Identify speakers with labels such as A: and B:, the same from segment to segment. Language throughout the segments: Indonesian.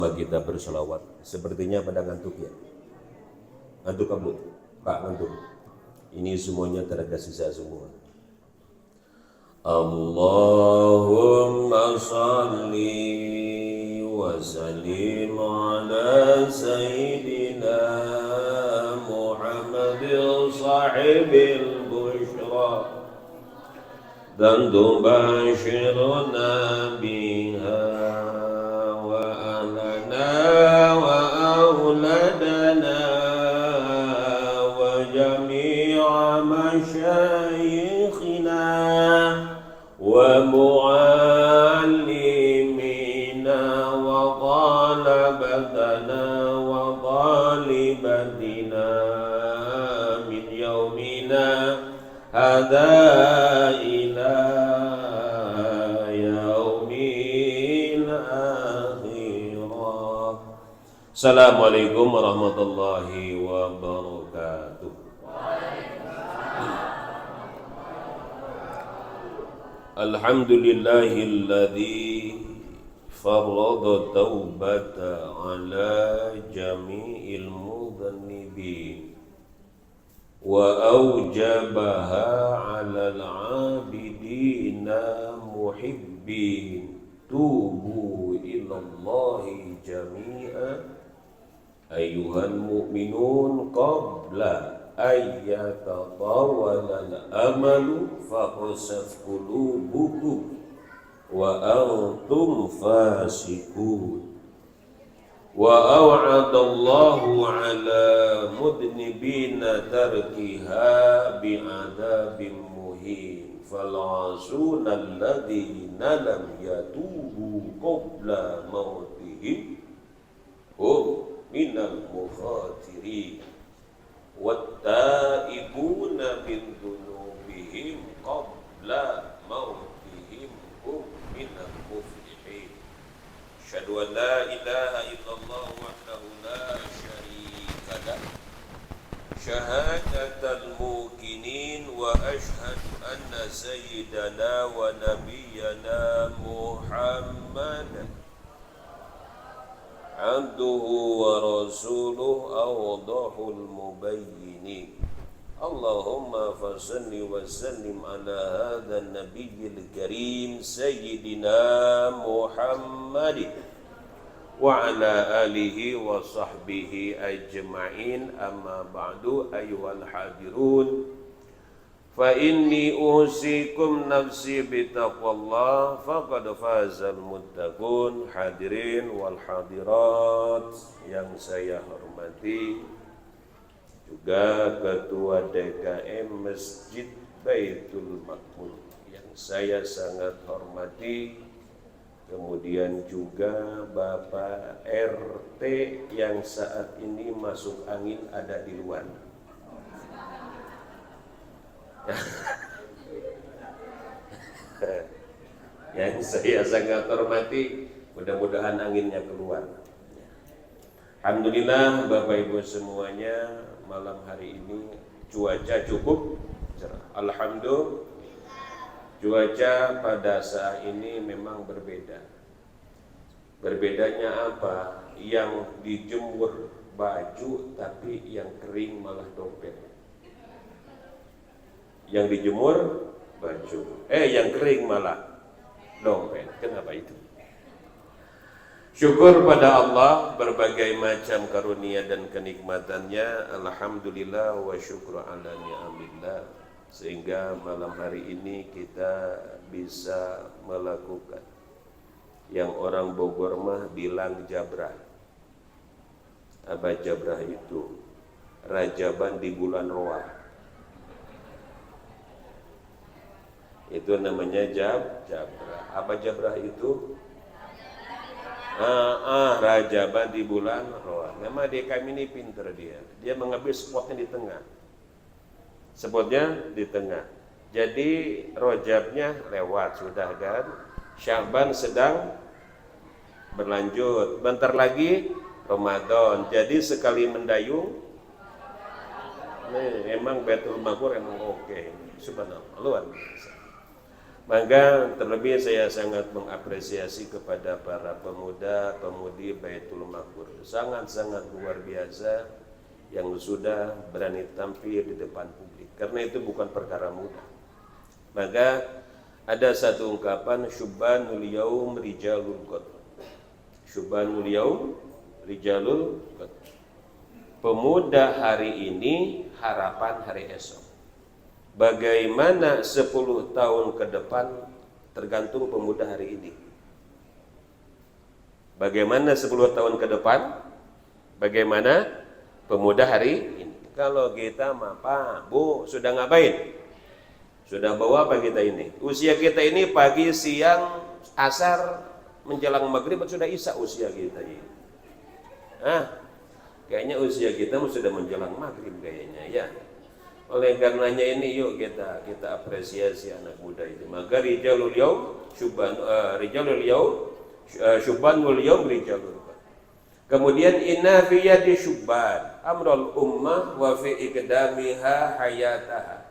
A: Kita berselawat. Sepertinya pada ngantuk ya. Ngantuk kamu? Pak ngantuk. Ini semuanya tenaga sisa semua. Allahumma salli wa sallim ala sayyidina Muhammad sahibil bushra dan tubashiruna biha وأولادنا وجميع مشايخنا ومعلمينا وطلبتنا وطالبتنا من يومنا هذا إلى Assalamualaikum warahmatullahi wabarakatuh. Alhamdulillahilladzi farrada taubata ala jami'il mudhannibin wa awjabaha ala al-abidina muhibbin tubu ilallahi jami'a Ayuhal mu'minun qabla ayyatatawalal amalu faqasat qulubukum wa antum fasikun wa aw'adallahu ala mudnibina tarkiha bi'adabim muhin fal'asuna alladhina lam yatubu qabla mautihim minal mukhatirin wattaibuna min dhunubihim qabla mautihim minal muflihin asyhadu an la ilaha illallah wahdahu la syarika lah syahadatal muqinin wa asyhadu anna sayyidana wa nabiyyana Muhammadan abduhu wa rasuluhu awdahul mubayyinin Allahumma fasalli wa sallim ala hadha nabiyyil karim sayyidina Muhammadin wa ala alihi wa sahbihi ajma'in amma ba'du ayyuhal hadirun fa inni usikum nafsi bitaqwallah faqad fazal muttaqun. Hadirin wal hadirat yang saya hormati, juga Ketua DKM Masjid Baitul Maqmur yang saya sangat hormati, kemudian juga Bapak RT yang saat ini masuk angin ada di luar. Yang saya sangat hormati, mudah-mudahan anginnya keluar. Alhamdulillah Bapak Ibu semuanya, malam hari ini cuaca cukup cerah. Alhamdulillah cuaca pada saat ini memang berbeda. Berbedanya apa? Yang dijemur baju tapi yang kering malah dompet. Yang dijemur baju, yang kering malah dompet. Kenapa itu? Syukur pada Allah berbagai macam karunia dan kenikmatannya. Alhamdulillah wa syukru ala ni'amillah, sehingga malam hari ini kita bisa melakukan yang orang Bogor mah bilang jabrah. Apa jabrah itu? Rajaban di bulan Roah. Itu namanya jabrah. Apa jabrah itu? Rajaban di bulan Roah. Memang DKM ini pinter dia. Dia mengambil spotnya di tengah. Spotnya di tengah. Jadi Rajabnya lewat sudah kan? Sya'ban sedang berlanjut. Bentar lagi Ramadan. Jadi sekali mendayung, emang Baitul Maqmur emang oke. Subhanallah, luar biasa. Maka terlebih saya sangat mengapresiasi kepada para pemuda-pemudi Baitul Maqbur. Sangat-sangat luar biasa yang sudah berani tampil di depan publik. Karena itu bukan perkara mudah. Maka ada satu ungkapan, syubbanul yaum rijalul qad. Syubbanul yaum rijalul qad. Pemuda hari ini, harapan hari esok. Bagaimana 10 tahun ke depan tergantung pemuda hari ini. Bagaimana 10 tahun ke depan? Bagaimana pemuda hari ini? Kalau kita Pak, Bu, sudah ngapain? Sudah bawa apa kita ini? Usia kita ini pagi, siang, asar, menjelang maghrib sudah isya usia kita ini. Kayaknya usia kita sudah menjelang maghrib kayaknya ya. Oleh karenanya ini yuk kita apresiasi anak muda itu. Maka rijalul yaum syubbanul yaum rijalul. Kemudian inna fi yadi syubban amrul ummah wa fi iqdamiha hayataha.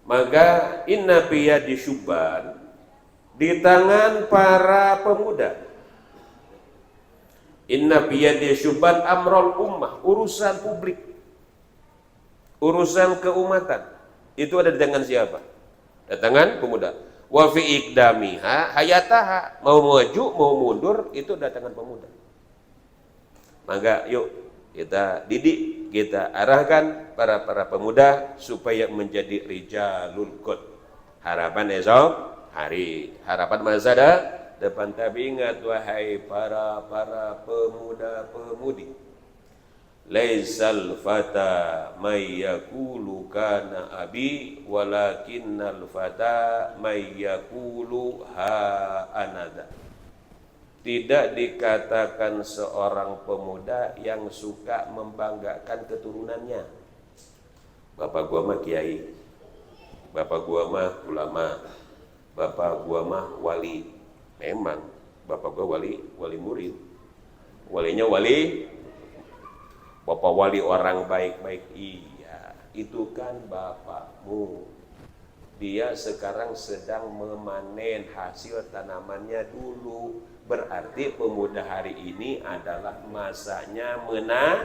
A: Maka inna fi yadi syubban, di tangan para pemuda. Inna fi yadi syubban amrul ummah, urusan publik, urusan keumatan itu ada di tangan siapa? Di tangan pemuda. Wa fi iqdamiha hayataha, mau maju mau mundur itu di tangan pemuda. Maka yuk kita didik, kita arahkan para pemuda supaya menjadi rijalul qad. Harapan esok hari, harapan masa depan. Tapi ingat wahai para pemuda-pemudi, laisal fata may yaqulu kana abi walakinnal fata may yaqulu ha anada. Tidak dikatakan seorang pemuda yang suka membanggakan keturunannya. Bapak gua mah kiai, bapak gua mah ulama, bapak gua mah wali. Memang bapak gua wali murid, walinya wali. Bapak wali orang baik-baik, iya, itu kan bapakmu. Dia sekarang sedang memanen hasil tanamannya dulu. Berarti pemuda hari ini adalah masanya menanam.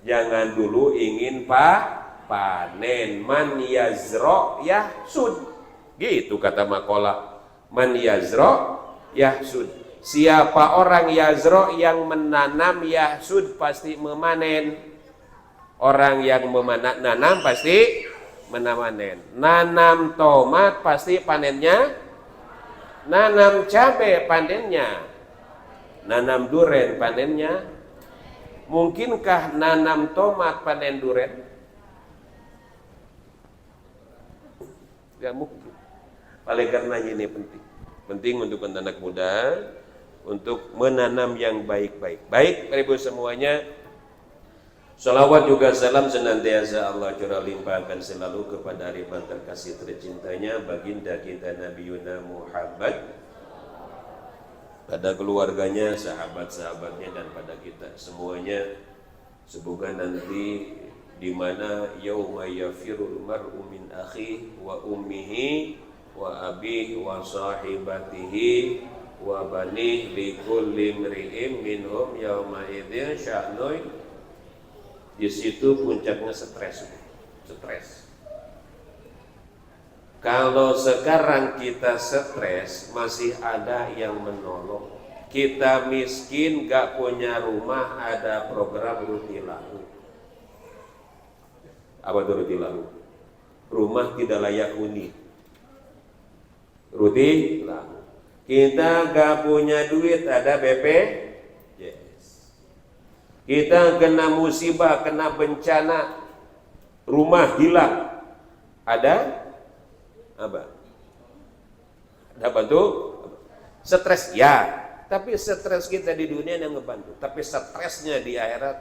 A: Jangan dulu ingin panen. Man yazro yahsud. Gitu kata makalah. Man yazro yahsud. Siapa orang yazro yang menanam, yahsud pasti memanen. Orang yang menanam pasti memanen. Nanam tomat pasti panennya. Nanam cabai panennya. Nanam duren panennya. Mungkinkah nanam tomat panen duren? Tidak mungkin. Oleh karenanya ini penting untuk anak muda untuk menanam yang baik-baik. Baik, Ibu semuanya, salawat juga salam senantiasa Allah curah limpahkan selalu kepada hariban terkasih tercintanya baginda kita Nabi Yuna Muhammad, pada keluarganya, sahabat-sahabatnya, dan pada kita semuanya. Semoga nanti di mana yauma yafirul mar'u min akhihi wa ummihi wa abihi wa sahibatihi wa banih likulli imri'in minhum yauma idzin sya'nun. Di situ puncaknya stres. Kalau sekarang kita stres, masih ada yang menolong. Kita miskin, gak punya rumah, ada program Rutilahu. Apa itu Rutilahu? Rumah tidak layak huni. Rutilahu. Kita gak punya duit, ada BPJS. Kita kena musibah, kena bencana, rumah hilang, ada apa? Ada bantu? Stres ya, tapi stres kita di dunia yang ngebantu. Tapi stresnya di akhirat,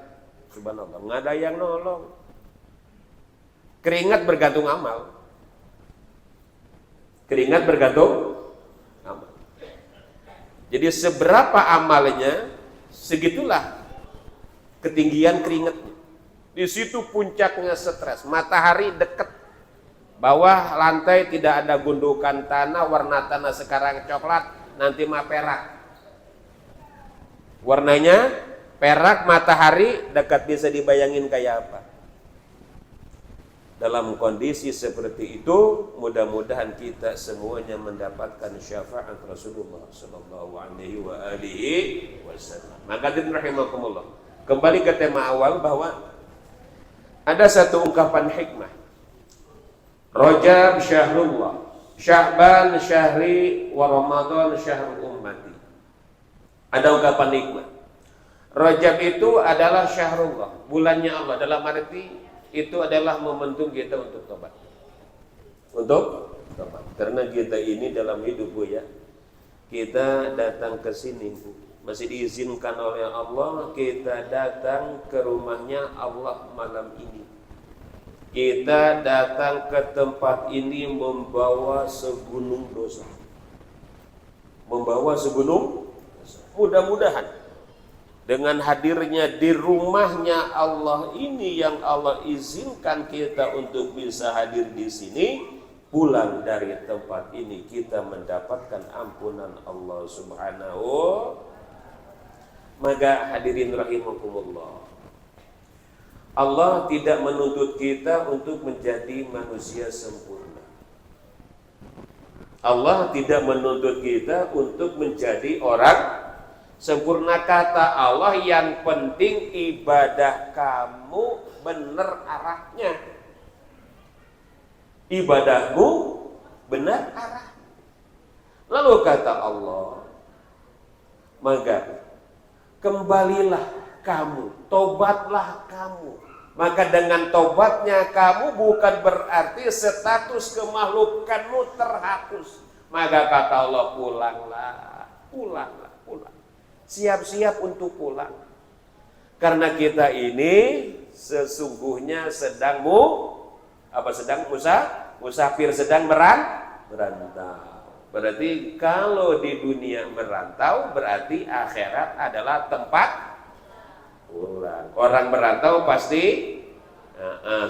A: subhanallah, nggak ada yang nolong. Keringat bergantung amal. Keringat bergantung amal. Jadi seberapa amalnya, segitulah ketinggian keringatnya. Di situ puncaknya stres. Matahari dekat Bawah lantai tidak ada gundukan tanah, warna tanah sekarang coklat, nanti mah perak. Warnanya perak, matahari dekat, bisa dibayangin kayak apa. Dalam kondisi seperti itu, mudah-mudahan kita semuanya mendapatkan syafaat Rasulullah sallallahu alaihi wasallam. Maka rahimakumullah. Kembali ke tema awal bahwa ada satu ungkapan hikmah. Rajab syahrullah, Sya'ban syahri, wa Ramadan syahrul ummati. Ada ungkapan hikmah. Rajab itu adalah syahrullah, bulannya Allah. Dalam arti itu adalah momentum kita untuk tobat. Untuk tobat. Karena kita ini dalam hidup, Bu, ya, kita datang ke sini, Bu, masih diizinkan oleh Allah kita datang ke rumahnya Allah malam ini. Kita datang ke tempat ini membawa segunung dosa. Membawa segunung dosa. Mudah-mudahan dengan hadirnya di rumahnya Allah ini yang Allah izinkan kita untuk bisa hadir di sini, pulang dari tempat ini kita mendapatkan ampunan Allah Subhanahu. Maka hadirin rahimakumullah, Allah tidak menuntut kita untuk menjadi manusia sempurna. Allah tidak menuntut kita untuk menjadi orang sempurna. Kata Allah, yang penting ibadah kamu benar arahnya. Ibadahmu benar arah. Lalu kata Allah, maka kembalilah kamu, tobatlah kamu. Maka dengan tobatnya kamu bukan berarti status kemakhlukanmu terhapus. Maka kata Allah, pulang. Siap-siap untuk pulang. Karena kita ini sesungguhnya sedang musafir, sedang merantau. Berarti kalau di dunia merantau, berarti akhirat adalah tempat pulang. Orang merantau pasti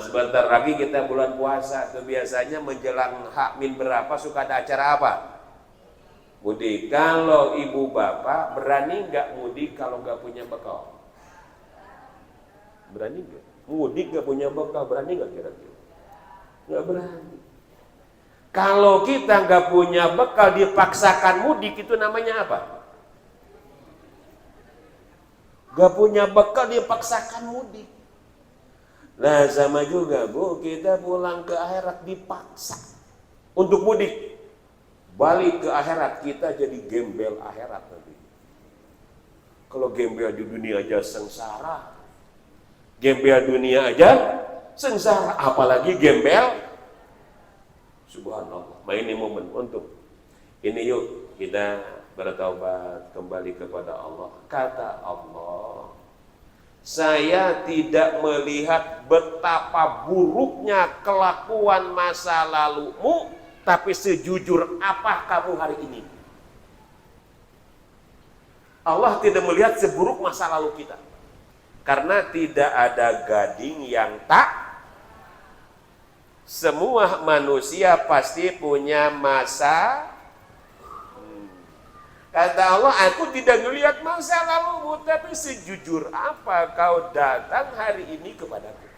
A: sebentar lagi kita bulan puasa. Itu biasanya menjelang H-min berapa suka ada acara apa? Mudik. Kalau ibu bapak berani nggak mudik kalau nggak punya bekal? Berani nggak? Mudik nggak punya bekal, berani nggak kira-kira? Nggak berani. Kalau kita nggak punya bekal dipaksakan mudik, itu namanya apa? Nggak punya bekal dipaksakan mudik. Nah sama juga, Bu, kita pulang ke akhirat dipaksa untuk mudik. Balik ke akhirat, kita jadi gembel akhirat nanti. Kalau gembel di dunia aja sengsara, gembel dunia aja sengsara, apalagi gembel. Subhanallah. Nah ini momen untuk ini, yuk kita bertaubat kembali kepada Allah. Kata Allah, saya tidak melihat betapa buruknya kelakuan masa lalumu, tapi sejujur apa kamu hari ini. Allah tidak melihat seburuk masa lalu kita. Karena tidak ada gading yang tak. Semua manusia pasti punya masa. Kata Allah, aku tidak melihat masa lalumu, tapi sejujur apa kau datang hari ini kepadaku.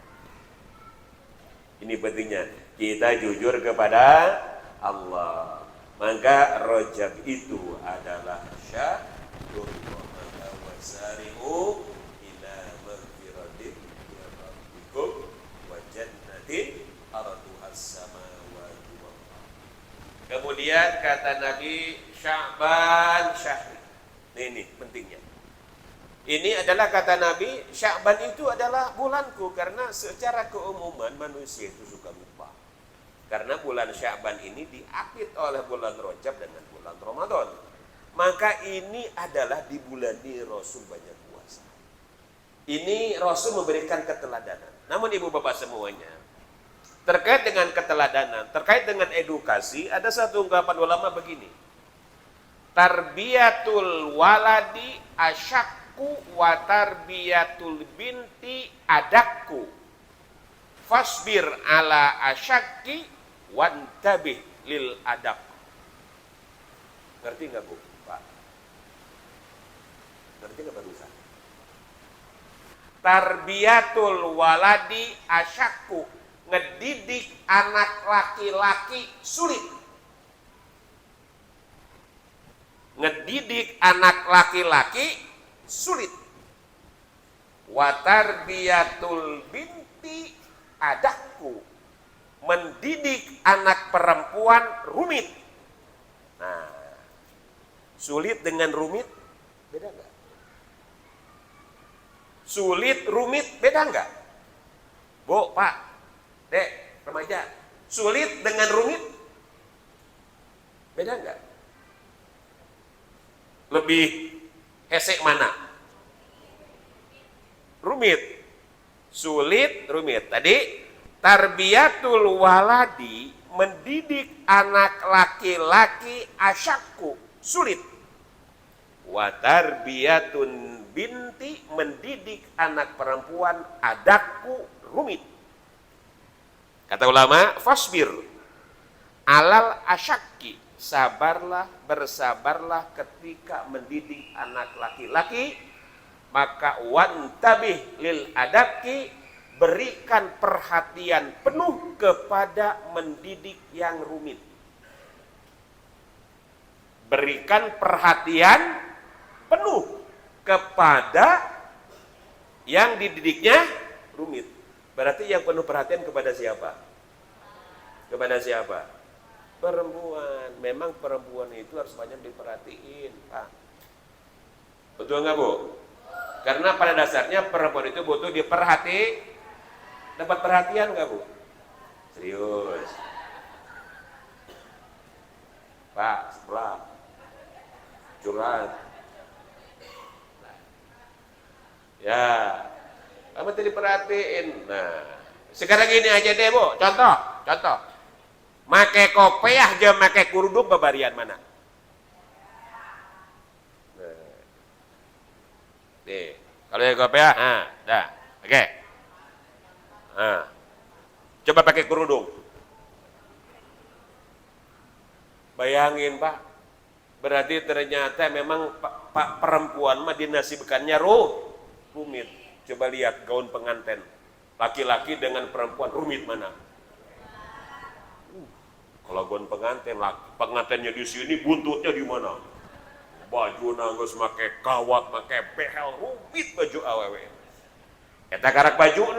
A: Ini pentingnya, kita jujur kepada Allah. Maka Rajab itu adalah syahrullah. Maka wasari'u ila maghfiratin min rabbikum wa jannatin arduhas samawati wal ardh. Kemudian kata Nabi, Sya'ban syahri. Ini pentingnya. Ini adalah kata Nabi, Sya'ban itu adalah bulanku, karena secara keumuman manusia itu suka lupa. Karena bulan Sya'ban ini diapit oleh bulan Rajab dengan bulan Ramadan. Maka ini adalah dibulani Rasul banyak puasa. Ini Rasul memberikan keteladanan. Namun ibu bapak semuanya, terkait dengan keteladanan, terkait dengan edukasi, ada satu ungkapan ulama begini. Tarbiyatul waladi asyakku wa tarbiyatul binti adakku. Fasbir ala asyakki wantabih lil adab. Ngerti nggak Bu? Pak? Ngerti nggak barusan? Tarbiyatul waladi asyakku, ngedidik anak laki-laki sulit. Ngedidik anak laki-laki sulit. Wa tarbiyatul binti adakku, mendidik anak perempuan rumit. Nah, sulit dengan rumit beda nggak? Sulit, rumit, beda nggak? Bu, Pak, Dek, remaja, sulit dengan rumit, beda nggak? Lebih hesek mana? Rumit. Sulit, rumit. Tadi, tarbiyatul waladi, mendidik anak laki-laki asyakku, sulit. Wa tarbiyatun binti, mendidik anak perempuan adakku, rumit. Kata ulama, fasbir alal asyakki, sabarlah, bersabarlah ketika mendidik anak laki-laki, maka wantabih lil adabki, berikan perhatian penuh kepada mendidik yang rumit. Berikan perhatian penuh kepada yang dididiknya rumit. Berarti yang penuh perhatian kepada siapa? Kepada siapa? Perempuan. Memang perempuan itu harus banyak diperhatiin, Pak. Betul nggak, Bu? Karena pada dasarnya perempuan itu butuh dapat perhatian nggak, Bu? Serius. Pak, sebelah curhat. Ya, kamu tadi perhatiin. Nah, sekarang gini aja deh, Bu. Contoh. Make kopiah aja make kurudung babarian mana? Nah. Nih, kalau yang kopiah, dah. Oke. Nah. Coba pakai kerudung. Bayangin, Pak. Berarti ternyata memang Pak perempuan mah dinasibkannya rumit. Coba lihat gaun pengantin laki-laki dengan perempuan, rumit mana? Kalau gaun pengantinnya di sini, buntutnya di mana? Baju nanggus make kawat, make behel, rumit baju awewe. Eta karak baju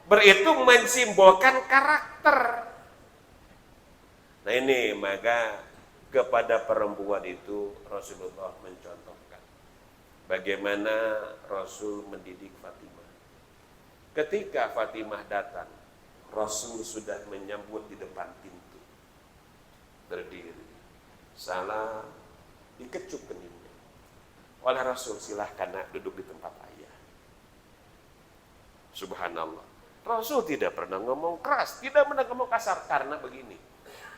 A: beritu mensimbolkan karakter. Nah ini maka kepada perempuan itu Rasulullah mencontohkan bagaimana Rasul mendidik Fatimah. Ketika Fatimah datang, Rasul sudah menyambut di depan pintu. Berdiri, salam, dikecup keningnya. Oleh Rasul, silahkan nak duduk di tempat ayah. Subhanallah. Rasul tidak pernah ngomong keras, tidak pernah ngomong kasar, karena begini.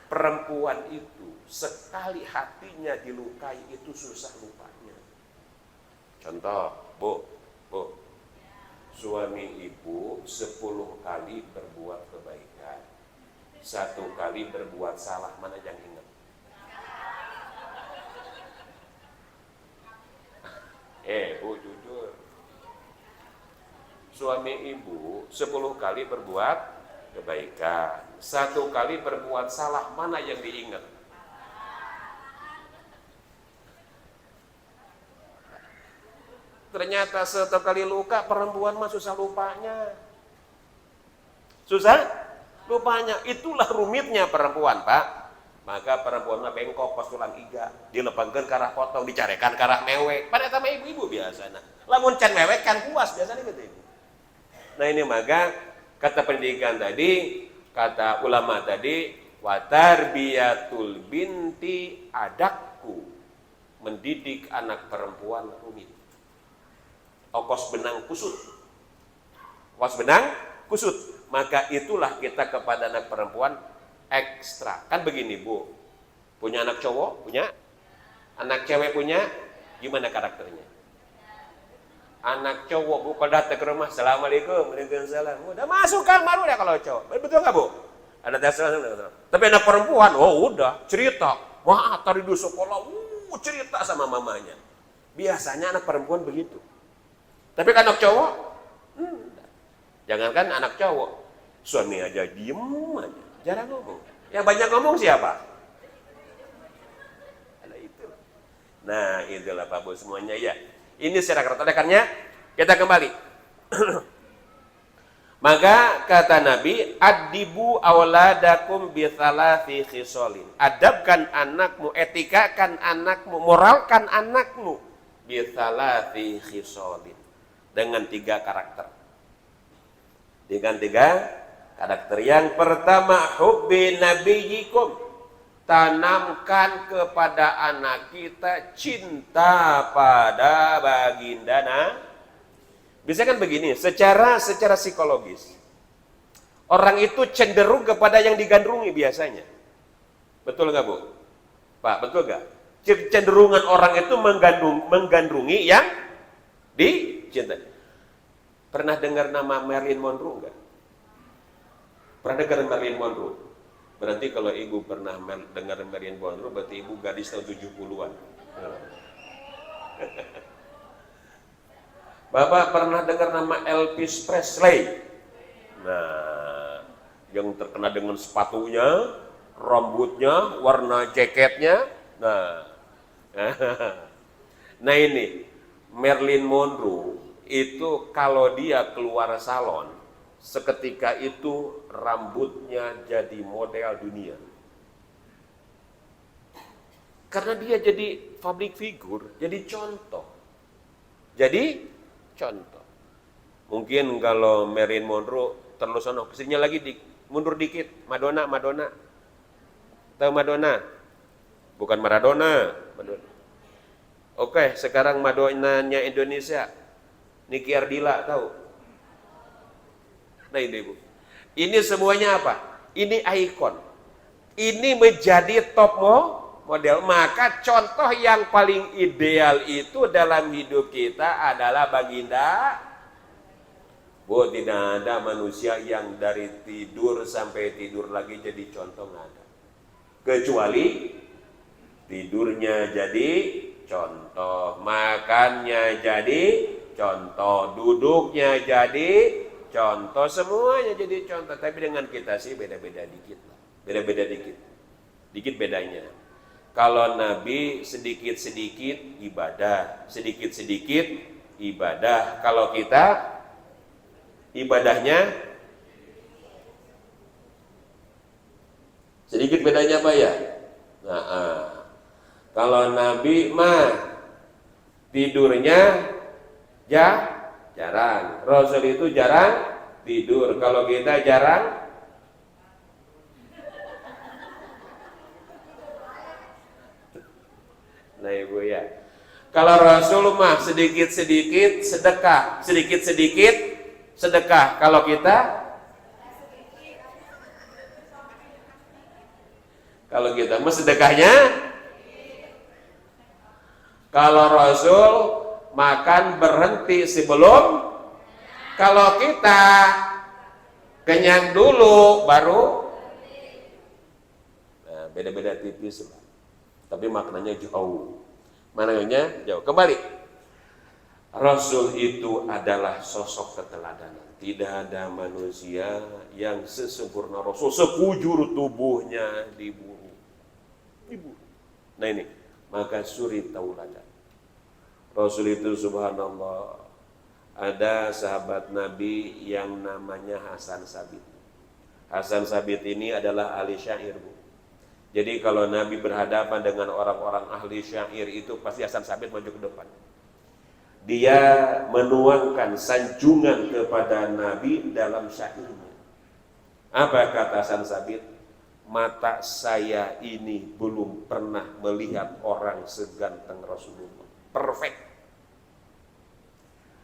A: Perempuan itu sekali hatinya dilukai itu susah lupanya. Contoh, Bu, suami ibu 10 kali berbuat kebaikan, 1 kali berbuat salah, mana yang ingat? Bu, jujur. Suami ibu 10 kali berbuat kebaikan, 1 kali berbuat salah, mana yang diingat? Ternyata 1 kali luka, perempuan mah susah lupanya. Susah lupanya. Itulah rumitnya perempuan, Pak. Maka perempuan mah bengkok pas tulang iga, dilepangkeun karah potong, dicarekan karah mewek. Pada sama ibu-ibu biasa. Lamun can mewek kan puas biasanya gitu. Nah ini maka kata pendidikan tadi, kata ulama tadi, wa tarbiyatul binti adakku, mendidik anak perempuan rumit. Okos benang kusut. Okos benang kusut. Maka itulah kita kepada anak perempuan ekstra. Kan begini, Bu. Punya anak cowok, punya. Anak cewek punya, gimana karakternya? Anak cowok, Bu, kalau datang ke rumah, assalamualaikum, waalaikumsalam. Udah masuk kamar udah kalau cowok. Betul nggak, Bu? Ada tes nasional. Tapi anak perempuan, oh udah cerita. Wah, tadi di sekolah, cerita sama mamanya. Biasanya anak perempuan begitu. Tapi kan anak cowok, jangankan anak cowok, suami aja diem aja, jarang ngomong. Yang banyak ngomong siapa? Ada itu. Nah, itulah Pak Bu semuanya ya. Ini secara keretakannya, kita kembali. Maka kata Nabi, adibu awladakum bithalati khisolin. Adabkan anakmu, etikakan anakmu, moralkan anakmu bithalati khisolin. Dengan 3 karakter. Dengan 3 karakter. Yang pertama, hubbi nabiyikum. Tanamkan kepada anak kita cinta pada baginda Bisa kan begini, secara psikologis, orang itu cenderung kepada yang digandrungi biasanya. Betul nggak Bu? Pak, betul nggak? Cenderungan orang itu menggandrungi yang dicintai. Pernah dengar nama Marilyn Monroe nggak? Pernah dengar Marilyn Monroe? Berarti kalau ibu pernah dengar Marilyn Monroe, berarti ibu gadis tahun 70-an. Bapak pernah dengar nama Elvis Presley? Nah, yang terkenal dengan sepatunya, rambutnya, warna jaketnya. Nah ini Marilyn Monroe itu kalau dia keluar salon, seketika itu rambutnya jadi model dunia. Karena dia jadi public figure, jadi contoh. Mungkin kalau Marilyn Monroe terlalu sono, kesininya lagi mundur dikit. Madonna. Tahu Madonna? Bukan Maradona. Madonna. Oke, sekarang Madonnanya Indonesia. Niki Ardila, tahu? Nah ini Bu. Ini semuanya apa? Ini ikon. Ini menjadi top model. Maka contoh yang paling ideal itu dalam hidup kita adalah baginda. Bu, tidak ada manusia yang dari tidur sampai tidur lagi jadi contoh, nggak ada. Kecuali tidurnya jadi contoh, makannya jadi contoh, duduknya jadi contoh, semuanya jadi contoh. Tapi dengan kita sih beda-beda dikit lah. Beda-beda dikit. Dikit bedanya. Kalau Nabi sedikit-sedikit ibadah, sedikit-sedikit ibadah. Kalau kita ibadahnya sedikit, bedanya apa ya? Kalau Nabi mah tidurnya jarang. Rasul itu jarang tidur. Kalau kita jarang. Nah Ibu ya. Kalau Rasul mah sedikit-sedikit sedekah, sedikit-sedikit sedekah. Kalau kita mah sedekahnya, kalau Rasul makan berhenti sebelum, kalau kita kenyang dulu baru. Nah, beda-beda tipis lah. Tapi maknanya jauh. Maknanya jauh. Kembali. Rasul itu adalah sosok keteladanan. Tidak ada manusia yang sesempurna Rasul, sekujur tubuhnya diburu. Nah ini, maka suri tauladan. Rasul itu subhanallah, ada sahabat Nabi yang namanya Hasan Sabit. Hasan Sabit ini adalah ahli syair, Bu. Jadi kalau Nabi berhadapan dengan orang-orang ahli syair itu pasti Hasan Sabit maju ke depan. Dia menuangkan sanjungan kepada Nabi dalam syairnya. Apa kata Hasan Sabit? Mata saya ini belum pernah melihat orang seganteng Rasulullah. Perfect.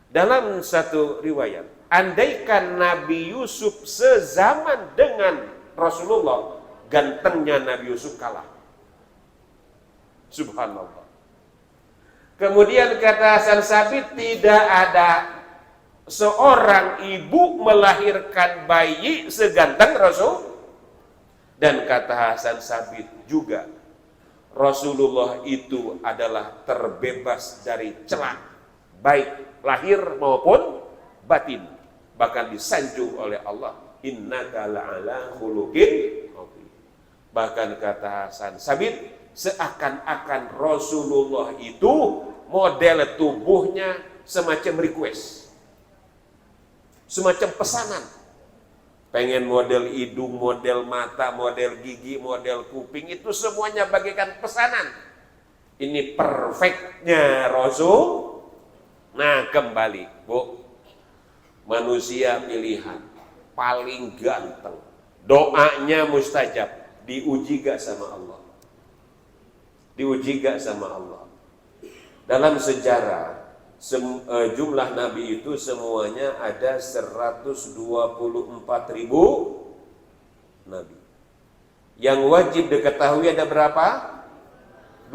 A: Dalam satu riwayat, andaikan Nabi Yusuf sezaman dengan Rasulullah, gantengnya Nabi Yusuf kalah. Subhanallah. Kemudian kata Hasan Sabit, tidak ada seorang ibu melahirkan bayi seganteng Dan kata Hasan Sabit juga, Rasulullah itu adalah terbebas dari celak, baik lahir maupun batin, bahkan disanjung oleh Allah, innaka la'ala khuluqin azim. Bahkan kata Hasan Sabit, seakan-akan Rasulullah itu model tubuhnya semacam request, semacam pesanan. Pengen model hidung, model mata, model gigi, model kuping, itu semuanya bagaikan pesanan. Ini perfectnya Rasul. Nah kembali, Bu, manusia pilihan paling ganteng, doanya mustajab, diuji gak sama Allah? Diuji gak sama Allah? Dalam sejarah jumlah nabi itu semuanya ada 124.000 nabi. Yang wajib diketahui ada berapa?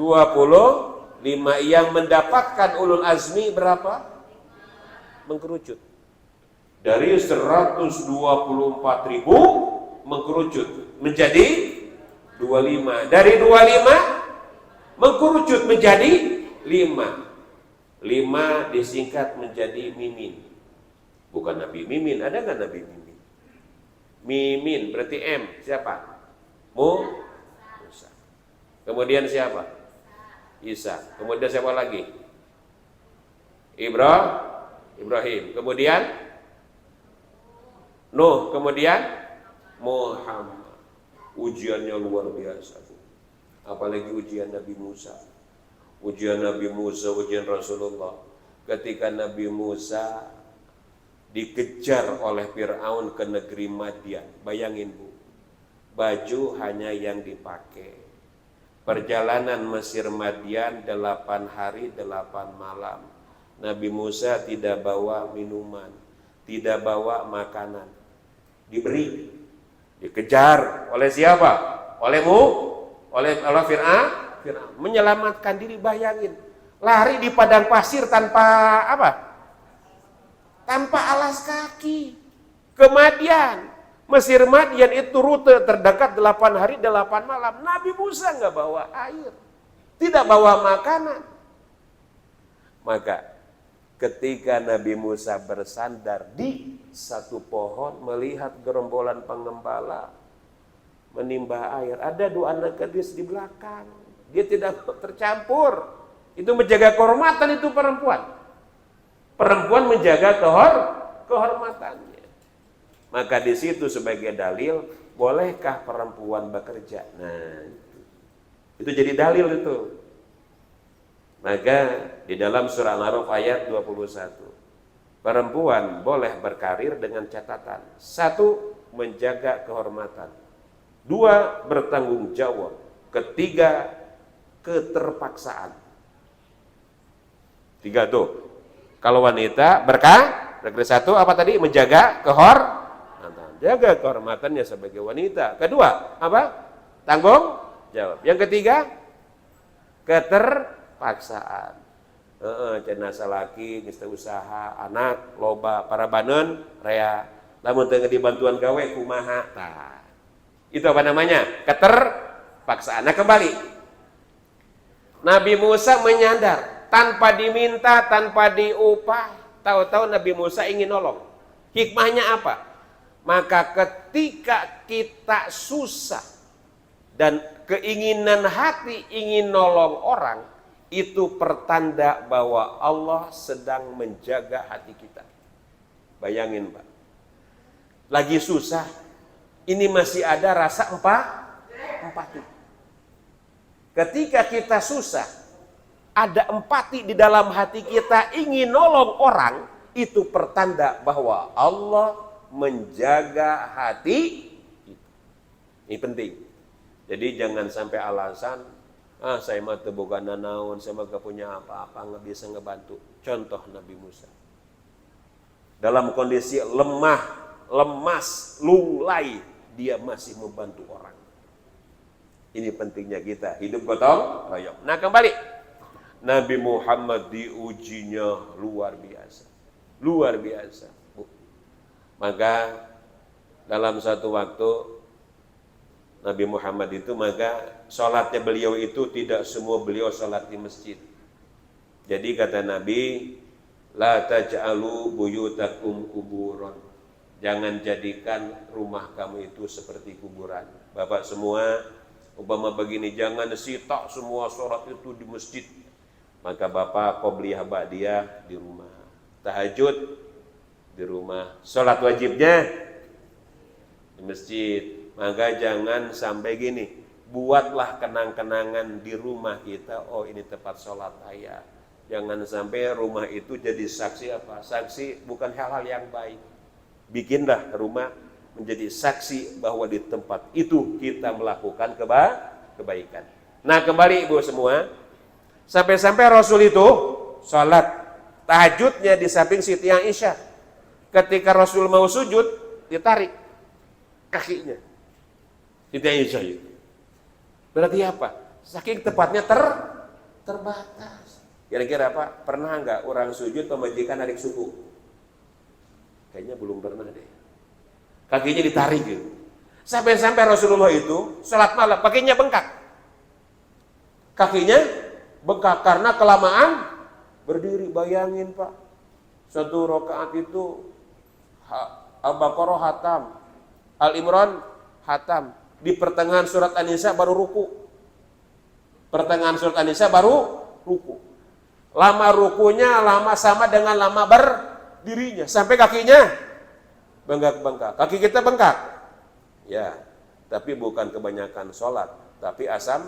A: 25. Yang mendapatkan ulul azmi berapa? Mengkerucut. Dari 124.000 mengkerucut menjadi 25. Dari 25 mengkerucut menjadi 5. 5 disingkat menjadi Mimin. Bukan Nabi Mimin, ada nggak Nabi Mimin? Mimin berarti M, siapa? Musa. Kemudian siapa? Isa. Kemudian siapa lagi? Ibrahim. Kemudian Nuh. Kemudian Muhammad. Ujiannya luar biasa. Apalagi ujian Nabi Musa. Ujian Nabi Musa, ujian Rasulullah. Ketika Nabi Musa dikejar oleh Fir'aun ke negeri Madian. Bayangin Bu, baju hanya yang dipakai. Perjalanan Mesir Madian 8 hari 8 malam. Nabi Musa tidak bawa minuman, tidak bawa makanan. Dikejar oleh siapa? Oleh Fir'aun. Menyelamatkan diri, bayangin, lari di padang pasir tanpa apa? Tanpa alas kaki ke Madian. Mesir Madian itu rute terdekat 8 hari 8 malam. Nabi Musa nggak bawa air, tidak bawa makanan. Maka ketika Nabi Musa bersandar di satu pohon melihat gerombolan pengembala menimba air, ada 2 anak gadis di belakang. Dia tidak tercampur. Itu menjaga kehormatan itu perempuan. Perempuan menjaga kehormatannya. Maka di situ sebagai dalil, bolehkah perempuan bekerja? Nah, itu jadi dalil itu. Maka di dalam surah Al-A'raf ayat 21, perempuan boleh berkarir dengan catatan: 1, menjaga kehormatan; 2, bertanggung jawab; 3, keterpaksaan. 3 tuh. Kalau wanita berkarir 1 apa tadi? Menjaga kehormatan. Jaga kehormatannya sebagai wanita. 2, apa? Tanggung jawab. Yang 3, keterpaksaan. Cenasa laki, ngista usaha, anak, loba, para banen, rea. Lamun teu dibantuan gawe kumaha. Nah, itu apa namanya? Keterpaksaan. Nah kembali, Nabi Musa menyandar tanpa diminta, tanpa diupah. Tahu-tahu Nabi Musa ingin nolong. Hikmahnya apa? Maka ketika kita susah dan keinginan hati ingin nolong orang, itu pertanda bahwa Allah sedang menjaga hati kita. Bayangin Pak, lagi susah, ini masih ada rasa empati. Ketika kita susah, ada empati di dalam hati kita, ingin nolong orang, itu pertanda bahwa Allah menjaga hati. Ini penting. Jadi jangan sampai alasan, saya mah teu boga nanaon, saya mah gak punya apa-apa, nggak bisa ngebantu. Contoh Nabi Musa. Dalam kondisi lemah, lemas, lunglai, dia masih membantu orang. Ini pentingnya kita hidup gotong royong. Nah kembali, Nabi Muhammad diujinya luar biasa. Luar biasa. Maka dalam satu waktu Nabi Muhammad itu, maka sholatnya beliau itu tidak semua beliau sholat di masjid. Jadi kata Nabi, la taj'alu buyutakum kuburon. Jangan jadikan rumah kamu itu seperti kuburan. Bapak semua, umpama begini, jangan sitak semua sholat itu di masjid. Maka bapak qobliyah ba'diyah di rumah, tahajud di rumah, sholat wajibnya di masjid. Maka jangan sampai gini, buatlah kenang-kenangan di rumah kita, oh ini tempat sholat ayah. Jangan sampai rumah itu jadi saksi apa? Saksi bukan hal-hal yang baik. Bikinlah rumah menjadi saksi bahwa di tempat itu kita melakukan kebaikan. Nah kembali ibu semua, sampai-sampai Rasul itu sholat tahajudnya di samping Siti Aisyah. Ketika Rasul mau sujud, ditarik kakinya Siti Aisyah itu. Berarti apa? Saking tepatnya terbatas. Kira-kira apa? Pernah nggak orang sujud pemajikan narik suku? Kayaknya belum pernah deh. Kakinya ditarik gitu. Sampai-sampai Rasulullah itu sholat malam kakinya bengkak. Kakinya bengkak karena kelamaan berdiri. Bayangin Pak, satu rakaat itu Al-Baqarah hatam, Al-Imran hatam, di pertengahan surat An-Nisa baru ruku. Pertengahan surat An-Nisa baru ruku. Lama rukunya lama sama dengan lama berdirinya, sampai kakinya bengkak-bengkak. Kaki kita bengkak, ya, tapi bukan kebanyakan sholat, tapi asam.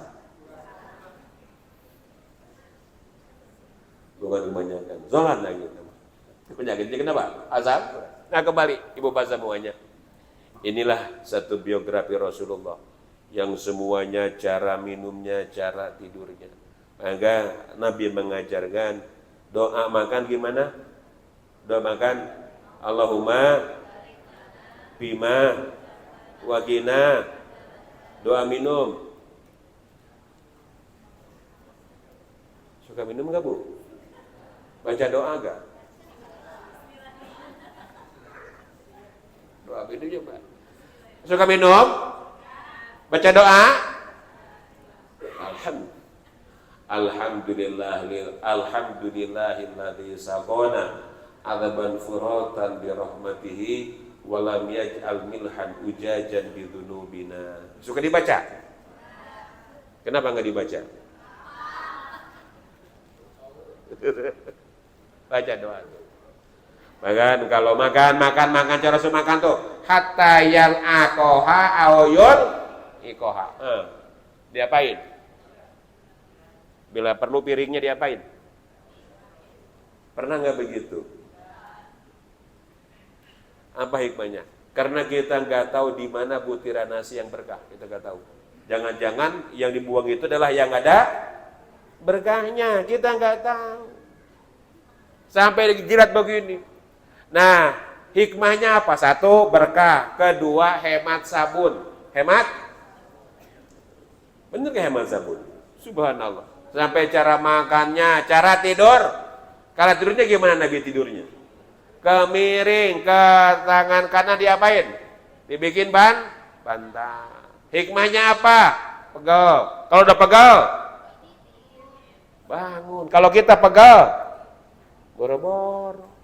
A: Bukan kebanyakan sholat lagi. Penyakitnya kenapa? Asam. Nah kembali ibu bapak semuanya. Inilah satu biografi Rasulullah yang semuanya cara minumnya, cara tidurnya. Maka Nabi mengajarkan doa makan gimana? Doa makan Allahumma bima waqina. Doa minum. Suka minum enggak, Bu? Baca doa enggak? Doa minum coba. Suka minum? Baca doa? Alhamdulillahilladzi saqana adzaban furatan bi rahmatihi wa lam yaj'al milhan ujajan bi dzunubina. Suka dibaca? Kenapa enggak dibaca? Baca doa. Bahkan kalau makan cara Rasul makan tuh hatta yal aqoha auyul ikoha. Diapain? Bila perlu piringnya diapain? Pernah nggak begitu? Apa hikmahnya? Karena kita nggak tahu di mana butiran nasi yang berkah, kita nggak tahu. Jangan-jangan yang dibuang itu adalah yang ada berkahnya, kita nggak tahu. Sampai dijilat begini. Nah, hikmahnya apa? Satu, berkah. Kedua, hemat sabun. Hemat? Bener gak hemat sabun? Subhanallah. Sampai cara makannya, cara tidur. Cara tidurnya gimana Nabi tidurnya? Kemiring, ke tangan kanan diapain? Dibikin bantal. Hikmahnya apa? Pegal. Kalau udah pegal, bangun. Kalau kita pegal, boro-boro.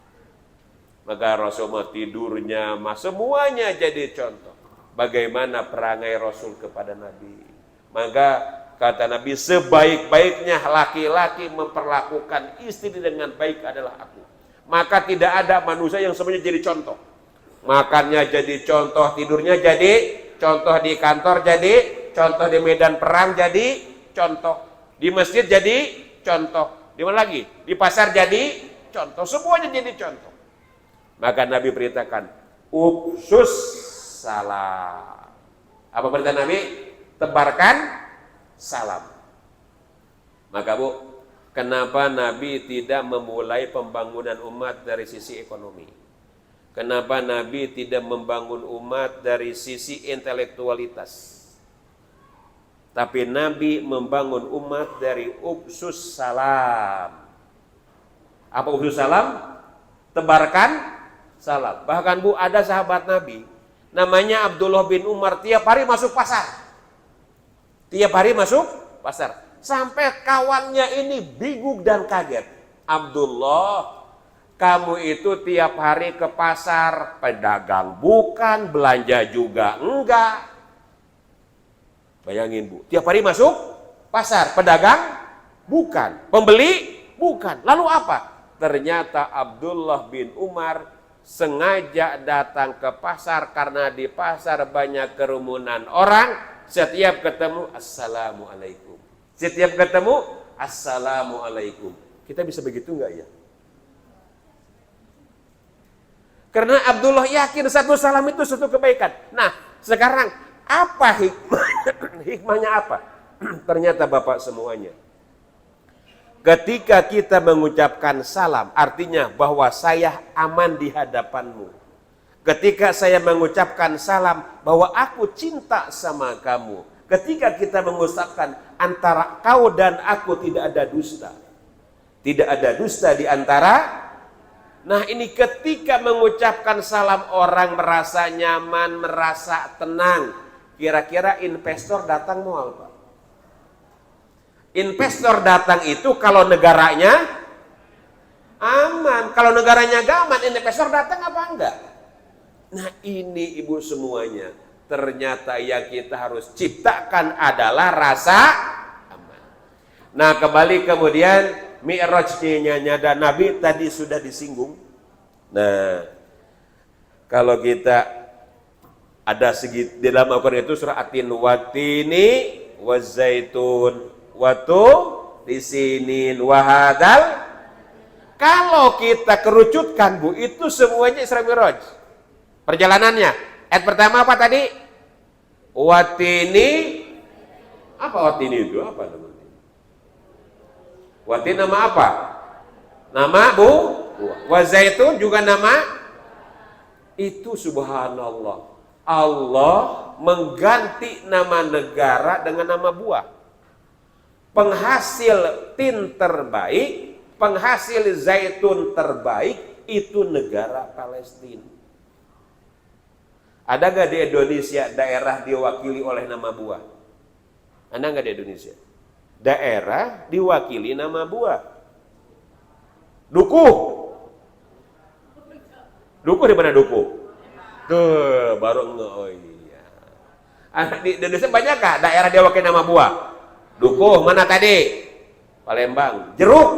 A: Maka Rasulullah tidurnya, semuanya jadi contoh. Bagaimana perangai Rasul kepada Nabi. Maka kata Nabi, sebaik-baiknya laki-laki memperlakukan istri dengan baik adalah aku. Maka tidak ada manusia yang semuanya jadi contoh. Makannya jadi contoh, tidurnya jadi contoh, di kantor jadi contoh, di medan perang jadi contoh, di masjid jadi contoh, di mana lagi? Di pasar jadi contoh, semuanya jadi contoh. Maka Nabi perintahkan uksus salam. Apa perintah Nabi? Tebarkan salam. Maka Bu, kenapa Nabi tidak memulai pembangunan umat dari sisi ekonomi? Kenapa Nabi tidak membangun umat dari sisi intelektualitas? Tapi Nabi membangun umat dari uksus salam. Apa uksus salam? Tebarkan salam. Bahkan Bu, ada sahabat Nabi namanya Abdullah bin Umar, tiap hari masuk pasar. Tiap hari masuk pasar. Sampai kawannya ini bingung dan kaget. Abdullah, kamu itu tiap hari ke pasar, pedagang bukan, belanja juga enggak. Bayangin Bu, tiap hari masuk pasar, pedagang bukan, pembeli bukan. Lalu apa? Ternyata Abdullah bin Umar sengaja datang ke pasar karena di pasar banyak kerumunan orang. Setiap ketemu assalamualaikum. Setiap ketemu assalamualaikum. Kita bisa begitu enggak ya? Karena Abdullah yakin satu salam itu suatu kebaikan. Nah, sekarang apa hikmahnya? Hikmahnya apa? Ternyata Bapak semuanya, ketika kita mengucapkan salam, artinya bahwa saya aman di hadapanmu. Ketika saya mengucapkan salam, bahwa aku cinta sama kamu. Ketika kita mengucapkan antara kau dan aku tidak ada dusta. Tidak ada dusta di antara. Nah, ini ketika mengucapkan salam orang merasa nyaman, merasa tenang. Kira-kira investor datang mau apa? Investor datang itu kalau negaranya aman. Kalau negaranya gak aman, investor datang apa enggak? Nah, ini Ibu semuanya. Ternyata yang kita harus ciptakan adalah rasa aman. Nah, kembali kemudian Mi'rajnya dan Nabi tadi sudah disinggung. Nah, kalau kita ada segi di dalam Al-Quran itu surah Atin watini wazaitun watu di sini wahadal. Kalau kita kerucutkan Bu, itu semuanya Isra Mi'raj. Perjalanannya. Ayat pertama apa tadi? Watini. Apa watini itu? Apa namanya? Watin nama apa? Nama buah. Wazaitun juga nama. Itu subhanallah. Allah mengganti nama negara dengan nama buah. Penghasil tin terbaik, penghasil zaitun terbaik itu negara Palestina. Ada nggak di Indonesia daerah diwakili oleh nama buah? Ada nggak di Indonesia? Daerah diwakili nama buah. Dukuh. Dukuh di mana Dukuh? Tuh, baru nge. Oh iya. Di Indonesia banyak kah daerah diwakili nama buah? Dukuh, mana tadi? Palembang. Jeruk.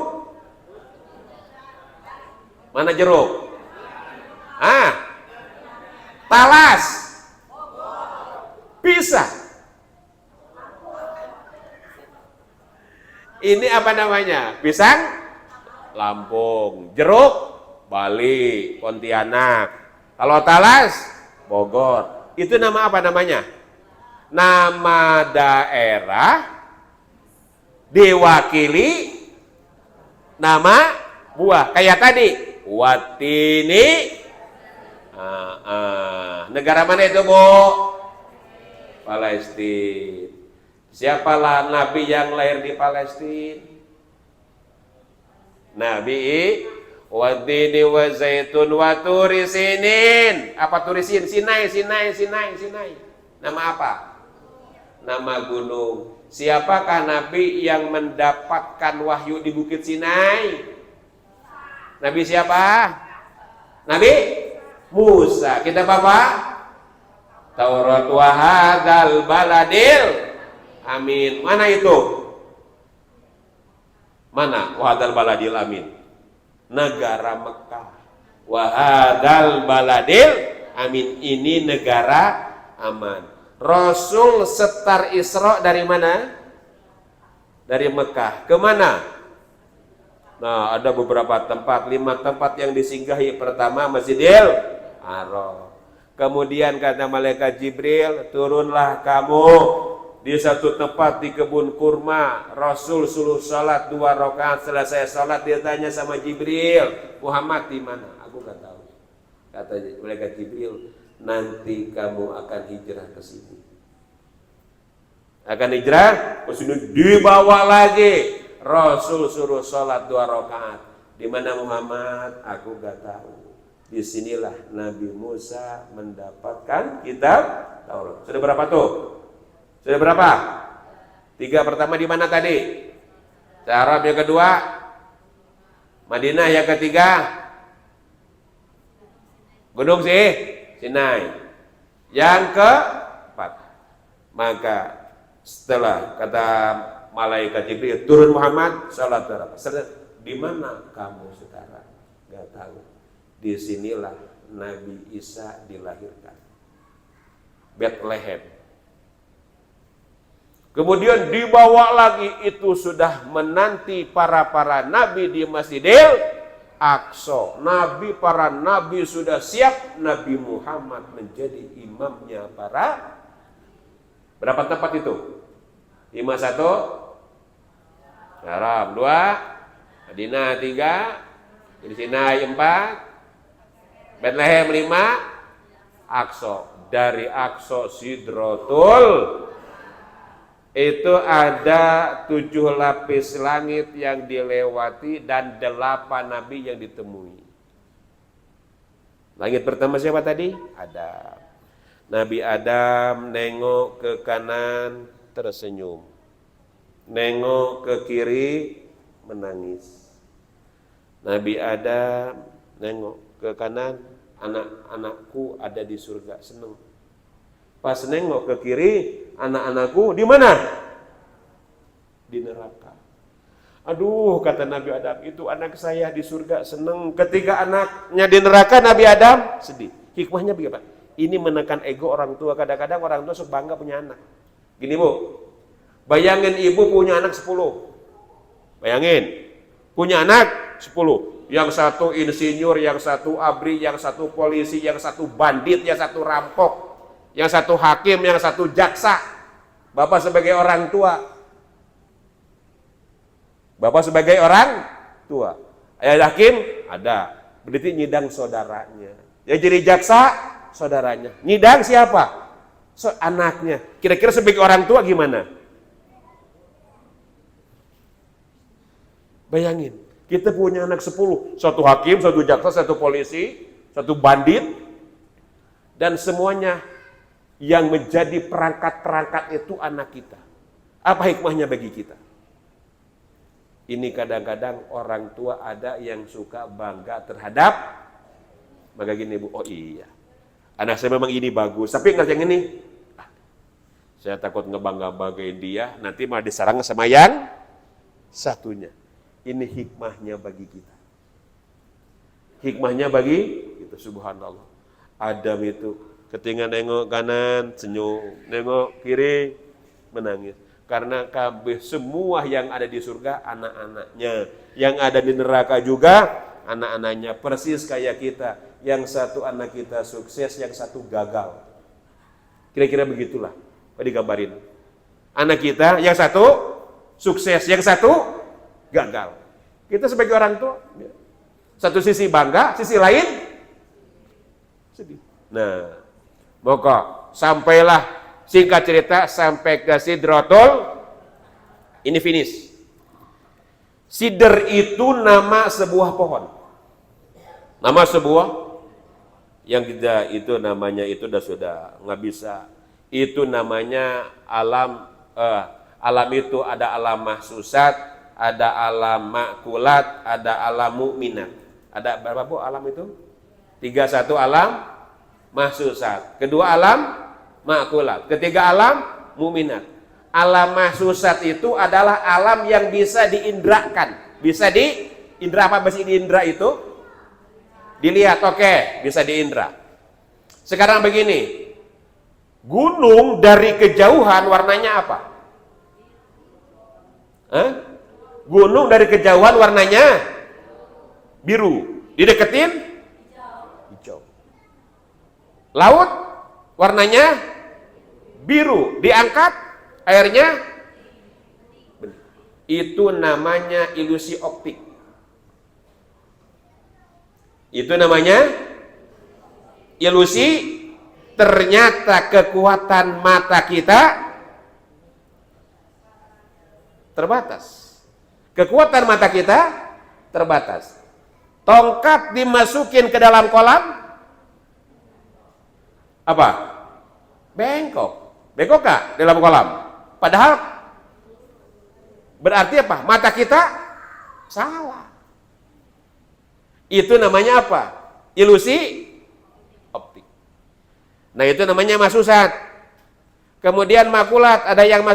A: Mana jeruk? Talas. Pisang. Ini apa namanya? Pisang Lampung, jeruk Bali, Pontianak. Kalau talas Bogor. Itu nama apa namanya? Nama daerah diwakili nama buah. Kayak tadi, Watini. Negara mana itu, Bu? Palestina. Siapalah nabi yang lahir di Palestina? Nabi Wadini wa zaitun wa turi sinin. Apa turi sin? Sinai. Nama apa? Nama gunung. Siapakah nabi yang mendapatkan wahyu di Bukit Sinai? Nabi siapa? Nabi Musa. Kita Bapak? Taurat wa hadzal baladil amin. Mana itu? Mana? Wahadal baladil amin. Negara Mekah. Wahadal baladil amin. Ini negara aman. Rasul setar Isra dari mana? Dari Mekah. Kemana? Nah, ada beberapa tempat. 5 tempat yang disinggahi. Pertama Masjidil Haram. Kemudian kata malaikat Jibril, turunlah kamu di satu tempat di kebun kurma. Rasul suruh salat 2 rakaat. Selesai salat dia tanya sama Jibril, Muhammad di mana? Aku nggak tahu. Kata malaikat Jibril, nanti kamu akan hijrah ke sini. Akan hijrah ke sini, dibawa lagi. Rasul suruh salat 2 rakaat. Di mana Muhammad? Aku nggak tahu. Disinilah Nabi Musa mendapatkan kitab Taurat. Sudah berapa tuh? Sudah berapa? 3 pertama di mana tadi? Arab. Yang kedua Madinah. Yang ketiga Gunung Sinai. Yang keempat, maka setelah kata malaikat Jibril, turun Muhammad, salat di mana kamu sekarang? Gak tahu. Disinilah Nabi Isa dilahirkan, Bethlehem. Kemudian dibawa lagi, itu sudah menanti para nabi di Masjidil Aqsa. Para nabi sudah siap, Nabi Muhammad menjadi imamnya para berapa tempat itu? 5 1 Arab, 2 Madinah, 3 di Sinai, 4 Bethlehem, 5 Aqsa. Dari Aqsa Sidratul itu ada 7 lapis langit yang dilewati dan 8 nabi yang ditemui. Langit pertama siapa tadi? Adam. Nabi Adam nengok ke kanan tersenyum, nengok ke kiri menangis. Nabi Adam nengok ke kanan, anak-anakku ada di surga, seneng. Pas nengok ke kiri, anak-anakku di mana? Di neraka. Aduh, kata Nabi Adam, itu anak saya di surga seneng. Ketika anaknya di neraka, Nabi Adam sedih. Hikmahnya bagaimana? Ini menekan ego orang tua. Kadang-kadang orang tua suka bangga punya anak. Gini Bu, bayangin ibu punya anak 10. Bayangin, punya anak 10. Yang satu insinyur, yang satu abri, yang satu polisi, yang satu bandit, yang satu rampok, yang satu hakim, yang satu jaksa. Bapak sebagai orang tua. Bapak sebagai orang tua. Ayah hakim ada. Berarti nyidang saudaranya. Yang jadi jaksa, saudaranya. Nyidang siapa? Anaknya. Kira-kira sebagai orang tua gimana? Bayangin. Kita punya anak 10. Satu hakim, satu jaksa, satu polisi, satu bandit. Dan semuanya yang menjadi perangkat-perangkat itu anak kita. Apa hikmahnya bagi kita? Ini kadang-kadang orang tua ada yang suka bangga terhadap, maka gini Bu, oh iya, anak saya memang ini bagus, tapi nggak yang ini, saya takut ngebangga-banggain dia, nanti malah diserang sama yang satunya. Ini hikmahnya bagi kita. Hikmahnya bagi kita, subhanallah. Adam itu ketika nengok kanan senyum, nengok kiri menangis. Karena kabeh semua yang ada di surga anak-anaknya, yang ada di neraka juga anak-anaknya, persis kayak kita. Yang satu anak kita sukses, yang satu gagal. Kira-kira begitulah, Pak digambarin. Anak kita yang satu sukses, yang satu gagal. Kita sebagai orang tua, satu sisi bangga, sisi lain sedih. Nah, pokok sampailah, singkat cerita, sampai ke Sidratul, ini finish. Sidr itu nama sebuah pohon. Nama sebuah yang tidak, itu namanya itu sudah nggak bisa. Itu namanya alam. Alam itu ada alam mahsusat, ada alam makulat, ada alam mukminat. Ada berapa Bu alam itu? 3, 1 alam mahsusat, kedua alam makulat, ketiga alam mukminat. Alam mahsusat itu adalah alam yang bisa diindrakan. Bisa diindra, apa bahasa diindra itu? Dilihat, oke, bisa diindra. Sekarang begini, gunung dari kejauhan warnanya apa? Gunung dari kejauhan warnanya biru, dideketin hijau. Laut warnanya biru, diangkat airnya bening. Itu namanya ilusi optik. Itu namanya ilusi. Ternyata kekuatan mata kita terbatas. Kekuatan mata kita terbatas. Tongkat dimasukin ke dalam kolam, apa? Bengkok. Bengkok gak dalam kolam? Padahal Berarti apa? Mata kita salah. Itu namanya apa? Ilusi optik. Nah, itu namanya masusat. Kemudian makulat, ada yang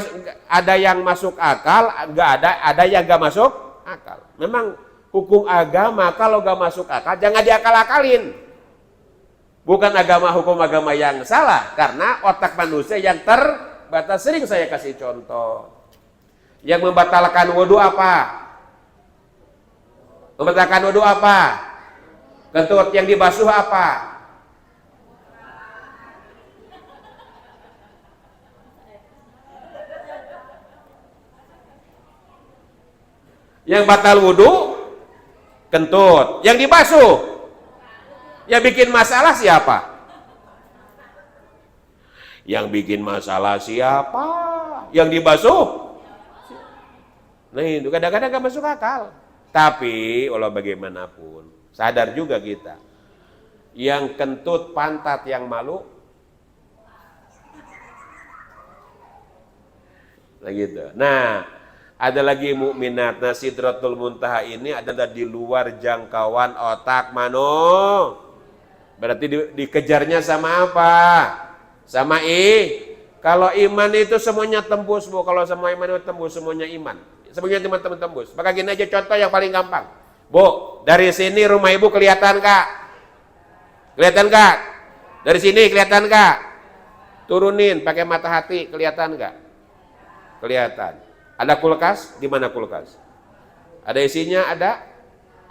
A: masuk akal, ada yang nggak masuk akal. Memang hukum agama kalau nggak masuk akal jangan diakal-akalin. Bukan hukum agama yang salah, karena otak manusia yang terbatas. Sering saya kasih contoh. Yang membatalkan wudhu apa? Membatalkan wudhu apa? Kentut. Yang dibasuh apa? Yang batal wudhu kentut. Yang dibasuh, yang bikin masalah siapa? Yang bikin masalah siapa? Yang dibasuh. Nah, itu kadang-kadang gak masuk akal. Tapi walau bagaimanapun sadar juga kita, yang kentut pantat yang malu. Nah gitu. Nah, ada lagi mukminat. Nah, Sidratul Muntaha ini adalah di luar jangkauan otak mano. Berarti dikejarnya sama apa? Sama Kalau iman itu semuanya tembus, Bu. Kalau semua iman itu tembus, semuanya iman. Semuanya teman-teman tembus. Maka gini aja contoh yang paling gampang. Bu, dari sini rumah ibu kelihatan kak? Kelihatan kak? Dari sini kelihatan kak? Turunin pakai mata hati, kelihatan kak? Kelihatan. Ada kulkas? Di mana kulkas? Ada isinya? Ada?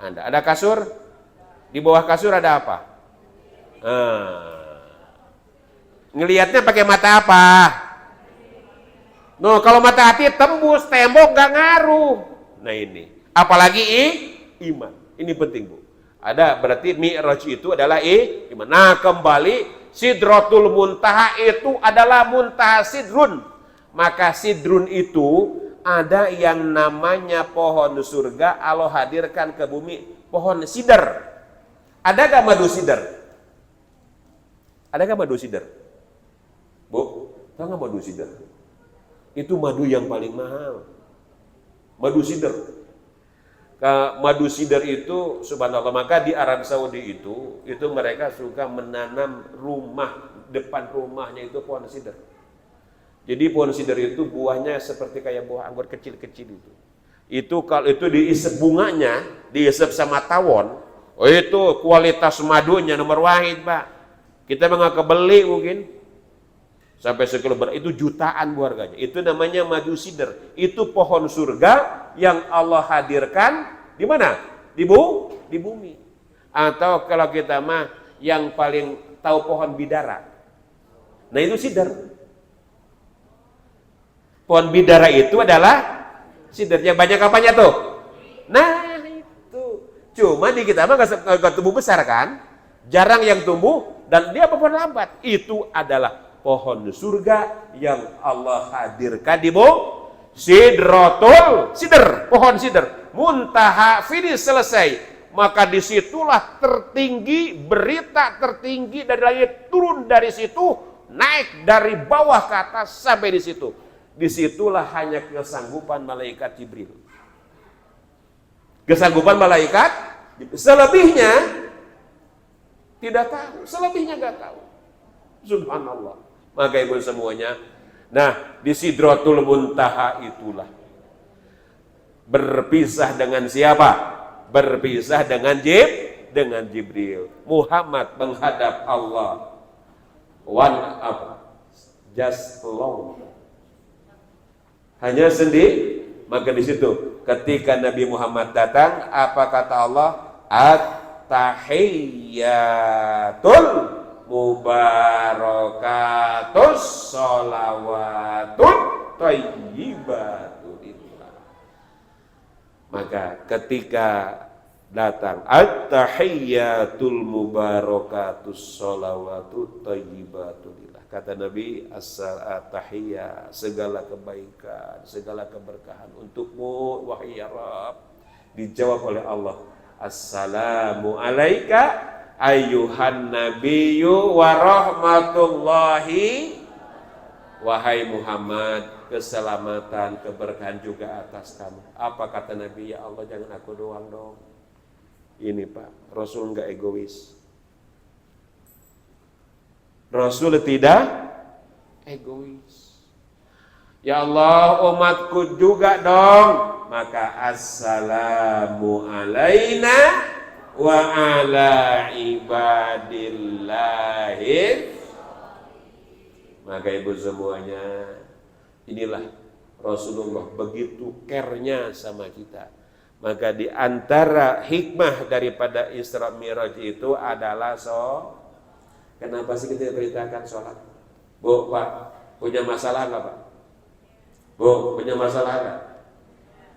A: Ada kasur? Di bawah kasur ada apa? Ngelihatnya pakai mata apa? No, kalau mata hati tembus tembok gak ngaruh. Nah ini, apalagi iman. Ini penting, Bu. Ada berarti Mi'raj itu adalah iman. Nah, kembali Sidratul Muntaha itu adalah muntaha sidrun. Maka sidrun itu ada yang namanya pohon surga Allah hadirkan ke bumi, pohon sidar. Ada gak madu sidar? Ada gak madu sidar? Bu, tahu gak madu sidar? Itu madu yang paling mahal. Madu sidar. Madu sidar itu subhanallah, maka di Arab Saudi itu mereka suka menanam rumah, depan rumahnya itu pohon sidar. Jadi pohon sidar itu buahnya seperti kayak buah anggur kecil-kecil itu. Itu kalau itu diisep bunganya, diisep sama tawon, itu kualitas madunya nomor wahid, Pak. Kita mengaku beli mungkin sampai sekilo itu jutaan bu harganya. Itu namanya madu sidar. Itu pohon surga yang Allah hadirkan di mana? Di bumi. Atau kalau kita mah yang paling tahu pohon bidara. Nah itu sidar. Pohon bidara itu adalah sidar. Yang banyak apanya tuh? Nah itu. Cuma di kita mah nggak tumbuh besar kan? Jarang yang tumbuh dan dia pohon lambat. Itu adalah pohon surga yang Allah hadirkan di Sidratul sidar, pohon sidar. Muntaha finish selesai. Maka disitulah tertinggi, berita tertinggi dari langit turun dari situ, naik dari bawah ke atas sampai di situ. Disitulah hanya kesanggupan malaikat Jibril. Kesanggupan malaikat, selebihnya tidak tahu, selebihnya nggak tahu. Subhanallah. Maka ibu semuanya, nah di Sidratul Muntaha itulah berpisah dengan siapa? Berpisah dengan Jibril. Muhammad menghadap Allah. One up, just alone. Hanya sendiri. Maka di situ ketika Nabi Muhammad datang, apa kata Allah? At-tahiyyatul mubarakatus sholawatut thayyibatulillah. Maka ketika datang at-tahiyyatul mubarakatus sholawatut thayyibatulillah, kata Nabi, at-tahiyyah, segala kebaikan, segala keberkahan untukmu wahai ya Rabb. Dijawab oleh Allah, assalamu alaika ayyuhan nabiyyu wa rahmatullahi. Wahai Muhammad, keselamatan, keberkahan juga atas kamu. Apa kata Nabi? Ya Allah, jangan aku doang dong. Ini Pak, Rasul enggak egois. Rasul tidak egois. Ya Allah, umatku juga dong. Maka assalamu alaina wa ala ibadillahi. Maka ibu semuanya, inilah Rasulullah begitu care-nya sama kita. Maka di antara hikmah daripada Isra Mi'raj itu adalah kenapa sih kita ceritakan sholat? Bu, Pak, punya masalah nggak Pak? Bu, punya masalah nggak?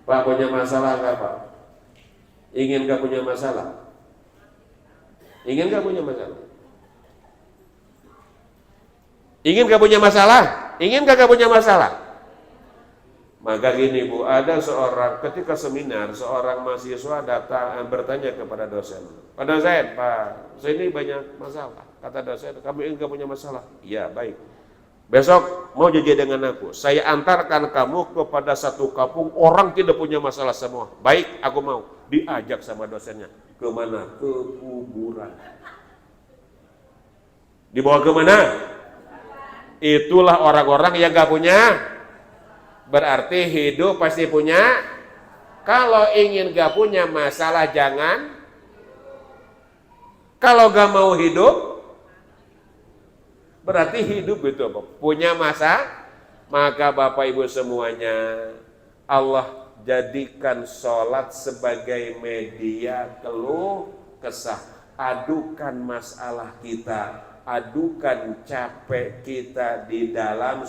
A: Pak, punya masalah nggak Pak? Ingin nggak punya masalah? Ingin nggak punya masalah? Ingin gak punya masalah? Ingin gak punya masalah? Maka gini Bu, ada seorang ketika seminar, seorang mahasiswa datang bertanya kepada dosen. Pak dosen, Pak, saya ini banyak masalah. Kata dosen, kamu ingin gak punya masalah? Iya, baik. Besok mau jajan dengan aku. Saya antarkan kamu kepada satu kampung, orang tidak punya masalah semua. Baik, aku mau. Diajak sama dosennya. Kemana? Ke kuburan. Dibawa kemana? Itulah orang-orang yang gak punya. Berarti hidup pasti punya. Kalau ingin gak punya masalah jangan. Kalau gak mau hidup, berarti hidup itu apa? Punya masa. Maka Bapak Ibu semuanya, Allah jadikan sholat sebagai media keluh kesah. Adukan masalah kita, adukan capek kita di dalam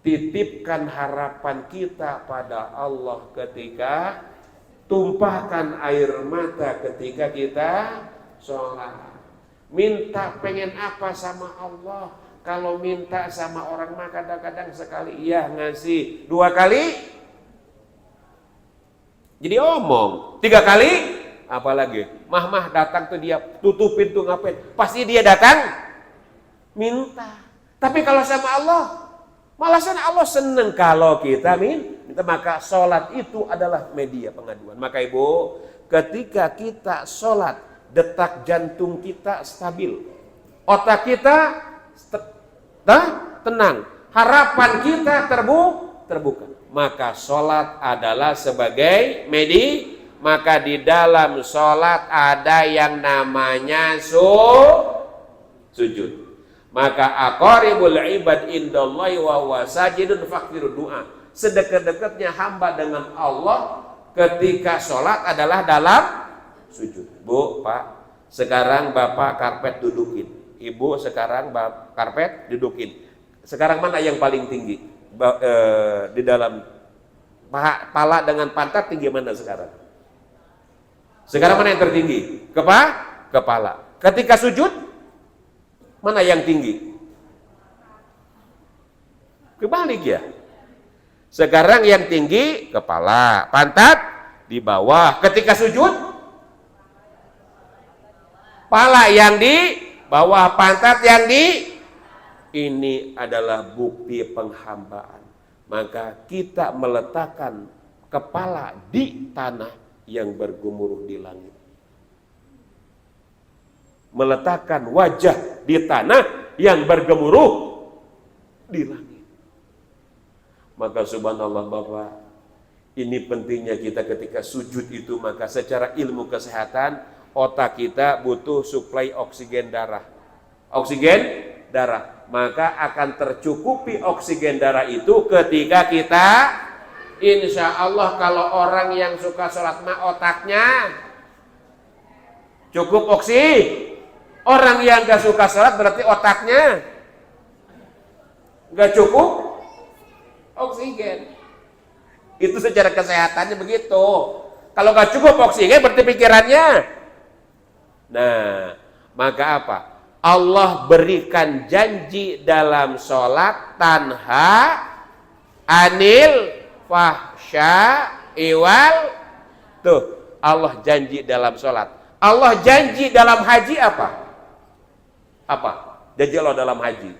A: titipkan harapan kita pada Allah ketika tumpahkan air mata ketika kita sholat. Minta pengen apa sama Allah? Kalau minta sama orang mah kadang-kadang sekali iya ngasih, 2 kali jadi omong, 3 kali apalagi mah datang tuh dia tutup pintu ngapain? Pasti dia datang minta. Tapi kalau sama Allah, malasan Allah seneng kalau kita minta. Maka sholat itu adalah media pengaduan. Maka Ibu, ketika kita sholat, detak jantung kita stabil, otak kita tenang, harapan kita terbuka. Maka sholat adalah sebagai media. Maka di dalam sholat ada yang namanya sujud. Maka aqaribul ibad indallahi wa huwa sajidun faqirud du'a. Sedekat-dekatnya hamba dengan Allah ketika sholat adalah dalam sujud. Bu, Pak, sekarang Bapak karpet dudukin. Ibu sekarang karpet dudukin. Sekarang mana yang paling tinggi? Di dalam pala dengan pantat tinggi mana sekarang? Sekarang mana yang tertinggi? Kepala. Ketika sujud, mana yang tinggi? Kebalik ya. Sekarang yang tinggi kepala, pantat di bawah. Ketika sujud, pala yang di bawah, pantat yang di. Ini adalah bukti penghambaan. Maka kita meletakkan kepala di tanah yang bergemuruh di langit. Meletakkan wajah di tanah yang bergemuruh di langit. Maka subhanallah Bapak, ini pentingnya kita ketika sujud itu. Maka secara ilmu kesehatan, otak kita butuh suplai oksigen darah. Oksigen darah. Maka akan tercukupi oksigen darah itu ketika kita, insya Allah kalau orang yang suka sholat mah otaknya cukup orang yang gak suka sholat berarti otaknya gak cukup oksigen. Itu secara kesehatannya begitu. Kalau gak cukup oksigen berarti pikirannya. Nah, maka apa? Allah berikan janji dalam sholat tanha anil fahsya iwal. Tuh, Allah janji dalam sholat. Allah janji dalam haji apa? Apa? Janji Allah dalam haji.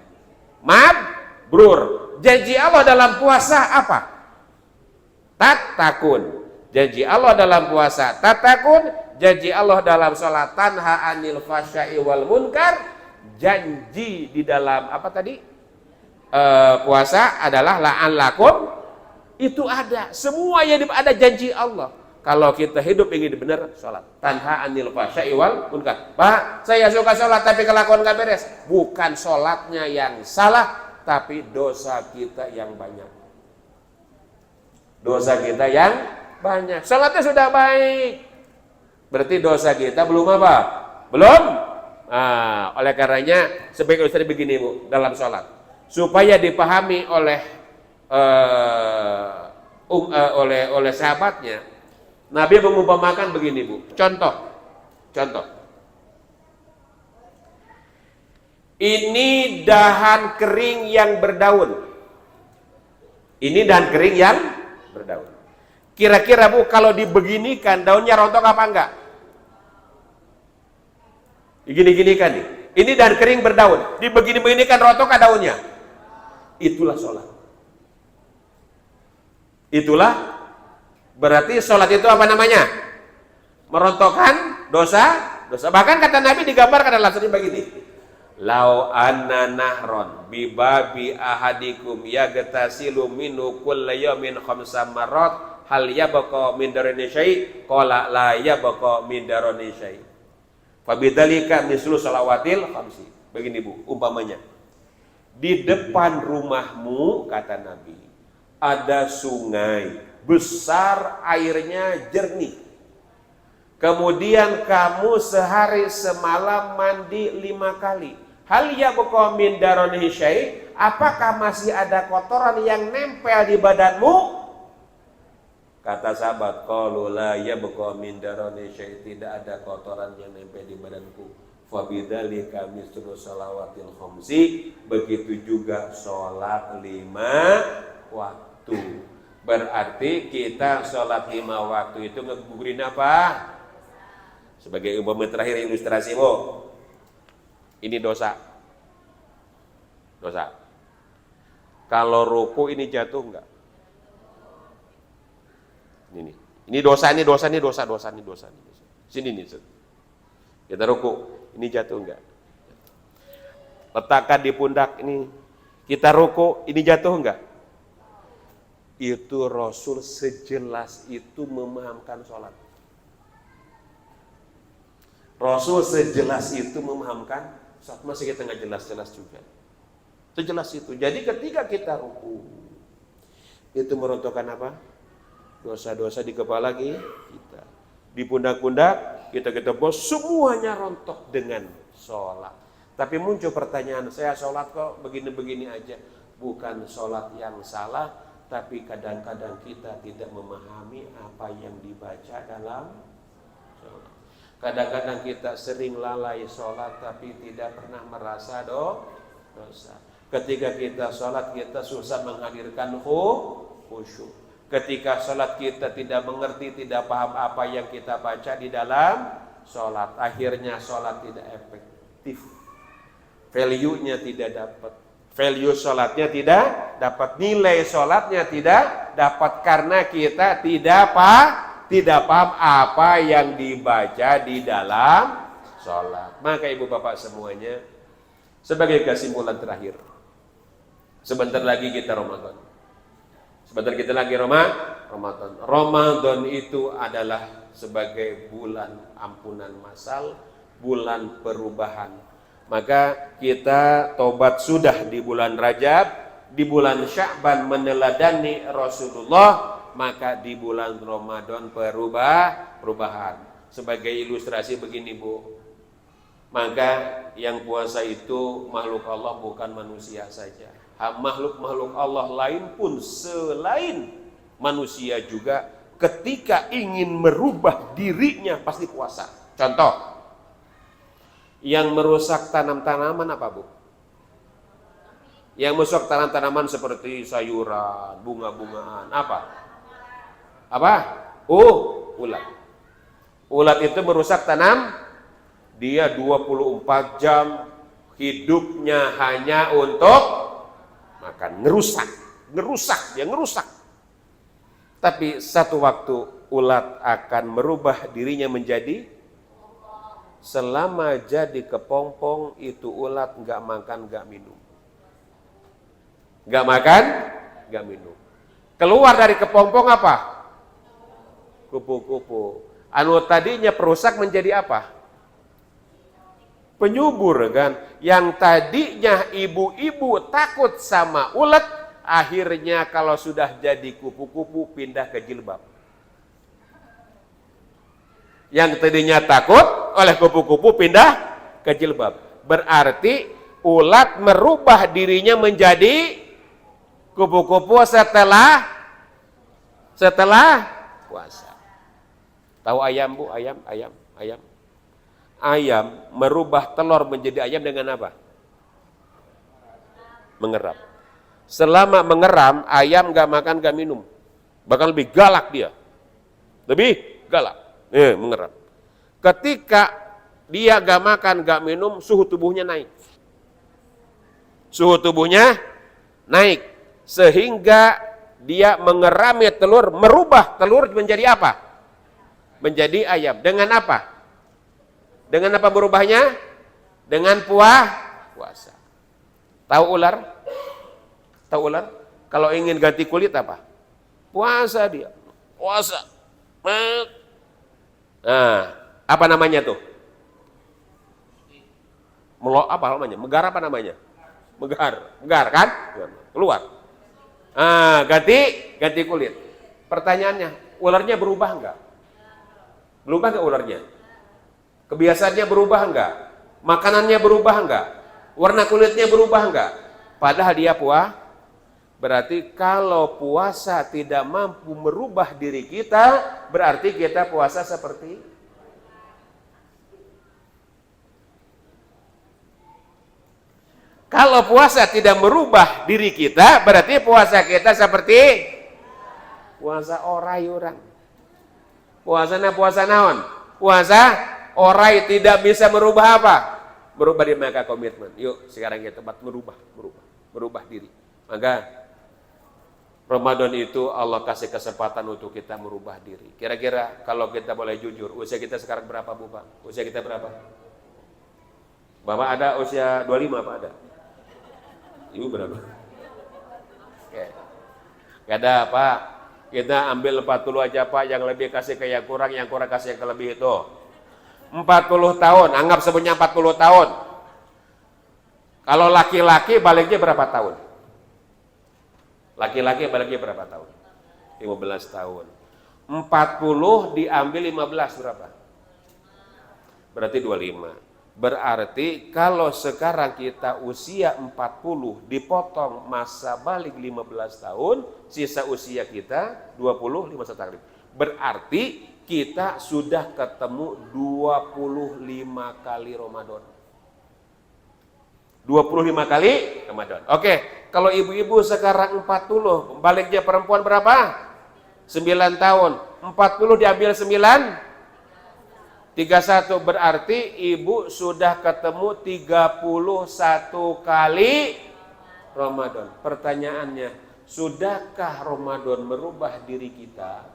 A: Mabrur. janji Allah dalam puasa apa? Tatakun. Janji Allah dalam puasa tatakun, janji Allah dalam sholat tanha anil fasya'i wal munkar, janji di dalam apa tadi? Puasa adalah la'allakum, itu ada. Semua yang ada janji Allah. Kalau kita hidup ingin benar, sholat tanha anil fasya'i wal munkar. Pak, saya suka sholat tapi kelakuan gak beres. Bukan sholatnya yang salah, tapi dosa kita yang banyak. Dosa kita yang banyak. Sholatnya sudah baik, berarti dosa kita belum apa? Belum. Nah, oleh karenanya sebagai ustaz begini Bu, dalam sholat supaya dipahami oleh sahabatnya, Nabi mengumpamakan begini Bu. Contoh. Ini dahan kering yang berdaun. Ini dahan kering yang berdaun. Kira-kira Bu, kalau dibeginikan daunnya rontok apa enggak? Gini-ginikan nih. Ini dahan kering berdaun. Dibegini-beginikan rontok kan daunnya? Itulah sholat. Itulah berarti sholat itu apa namanya? Merontokkan dosa. Bahkan kata Nabi digambarkan dalam hadis begini. Lau anna nahron bibabi ahadikum yagtasilu minhu kulla yawmin khamsa marrat hal yabqa min darani syai' qala la yabqa min darani syai'. Fabidzalika mislu salawatil khamsi. Begini Bu, umpamanya. Di depan rumahmu kata Nabi ada sungai besar, airnya jernih. Kemudian kamu sehari semalam mandi 5 kali. Hal yabqa min darani syai', apakah masih ada kotoran yang nempel di badanmu? Kata sahabat, qalu la yabqa min darani syai', tidak ada kotoran yang nempel di badanku. Fa bidzalika mislu shalawatil khamsi, begitu juga sholat 5 waktu. Berarti kita sholat 5 waktu itu ngegugurin apa? Sebagai umpama terakhir ilustrasi Bu. Ini dosa. Kalau ruku ini jatuh enggak? Ini dosa. Sini nih. Kita ruku, ini jatuh enggak? Letakkan di pundak ini. Kita ruku, ini jatuh enggak? Itu Rasul sejelas itu memahamkan sholat. Rasul sejelas itu memahamkan sholat. Masih kita nggak jelas-jelas juga. Sejelas itu. Jadi ketika kita ruku, itu merontokkan apa? Dosa-dosa di kepala kita. Di pundak-pundak kita bos, semuanya rontok dengan sholat. Tapi muncul pertanyaan, saya sholat kok begini-begini aja. Bukan sholat yang salah, tapi kadang-kadang kita tidak memahami apa yang dibaca dalam sholat. Kadang-kadang kita sering lalai sholat tapi tidak pernah merasa dosa. Ketika kita sholat kita susah menghadirkan khusyuk. Ketika sholat kita tidak mengerti, tidak paham apa yang kita baca di dalam sholat. Akhirnya sholat tidak efektif. Value-nya tidak dapat. Value sholatnya tidak dapat, nilai sholatnya tidak dapat karena kita tidak paham apa yang dibaca di dalam sholat. Maka ibu bapak semuanya, sebagai kesimpulan terakhir, sebentar lagi kita Ramadan. Ramadan itu adalah sebagai bulan ampunan masal, bulan perubahan. Maka kita tobat sudah di bulan Rajab, di bulan Sya'ban meneladani Rasulullah, maka di bulan Ramadan perubahan. Sebagai ilustrasi begini Bu, maka yang puasa itu makhluk Allah bukan manusia saja. Makhluk-makhluk Allah lain pun selain manusia juga ketika ingin merubah dirinya pasti puasa. Contoh, yang merusak tanam-tanaman apa Bu? Yang merusak tanam-tanaman seperti sayuran, bunga-bungaan, apa? Ulat. Ulat itu merusak tanam, dia 24 jam hidupnya hanya untuk makan. makan, ngerusak. Tapi satu waktu ulat akan merubah dirinya menjadi, selama jadi kepompong itu ulat nggak makan, nggak minum. Nggak makan, nggak minum. Keluar dari kepompong apa? Kupu-kupu. Anu tadinya perusak menjadi apa? Penyubur kan. Yang tadinya ibu-ibu takut sama ulat, akhirnya kalau sudah jadi kupu-kupu pindah ke jilbab. Yang tadinya takut oleh kupu-kupu pindah ke jilbab. Berarti ulat merubah dirinya menjadi kupu-kupu setelah puasa. Tahu ayam Bu? Ayam merubah telur menjadi ayam dengan apa? Mengeram. Selama mengeram, ayam gak makan, gak minum. Bahkan lebih galak dia. Lebih galak. Mengeram. Ketika dia gak makan, gak minum, suhu tubuhnya naik. Suhu tubuhnya naik. Sehingga dia mengerami telur, merubah telur menjadi apa? Menjadi ayam. Dengan apa? Dengan apa berubahnya? Dengan puasa. Tahu ular? Tahu ular? Kalau ingin ganti kulit apa? Puasa dia. Puasa. Nah, apa namanya tuh? Apa namanya? Megar apa namanya? Megar kan? Keluar. Ganti kulit. Pertanyaannya, ularnya berubah enggak? Berubah enggak ularnya? Kebiasaannya berubah enggak? Makanannya berubah enggak? Warna kulitnya berubah enggak? Padahal dia berarti kalau puasa tidak mampu merubah diri kita, berarti kita puasa seperti kalau puasa tidak merubah diri kita, berarti puasa kita seperti puasa orai orang. Puasa naon? Puasa orai tidak bisa merubah apa? Merubah diri, maka komitmen. Yuk sekarang kita merubah diri. Maka Ramadan itu Allah kasih kesempatan untuk kita merubah diri. Kira-kira kalau kita boleh jujur, usia kita sekarang berapa Bu Pak? Usia kita berapa? Bapak ada usia 25 Pak ada? Ibu berapa? Oke. Gak ada Pak. Kita ambil 40 aja Pak, yang lebih kasih ke yang kurang kasih yang lebih itu. 40 tahun, anggap sebenarnya 40 tahun. Kalau laki-laki baliknya berapa tahun? Laki-laki baliknya berapa tahun? 15 tahun. 40 diambil 15 berapa? Berarti 25. Berarti kalau sekarang kita usia 40 dipotong masa balik 15 tahun, sisa usia kita 20 51 tahun. Berarti kita sudah ketemu 25 kali Ramadan. 25 kali Ramadan. Oke, kalau ibu-ibu sekarang 40, baliknya perempuan berapa? 9 tahun. 40 diambil 9 31, berarti ibu sudah ketemu 31 kali Ramadan. Pertanyaannya, sudahkah Ramadan merubah diri kita?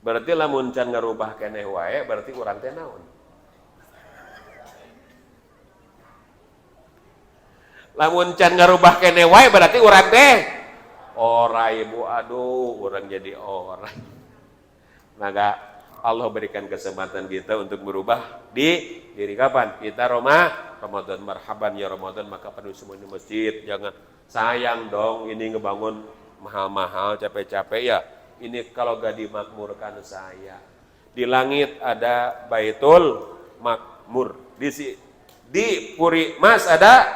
A: Berarti lamun can ngerubah keneh wae, berarti urang teh naon? Lamun can ngerubah keneh wae, berarti urang teh orai Bu, aduh, urang jadi orai. Maka Allah berikan kesempatan kita untuk berubah diri kapan? Kita Ramadan, marhaban ya Ramadan, maka penuh semua di masjid. Jangan sayang dong ini ngebangun mahal-mahal, capek-capek ya. Ini kalau gak dimakmurkan saya. Di langit ada Baitul Makmur. Di Puri Mas ada,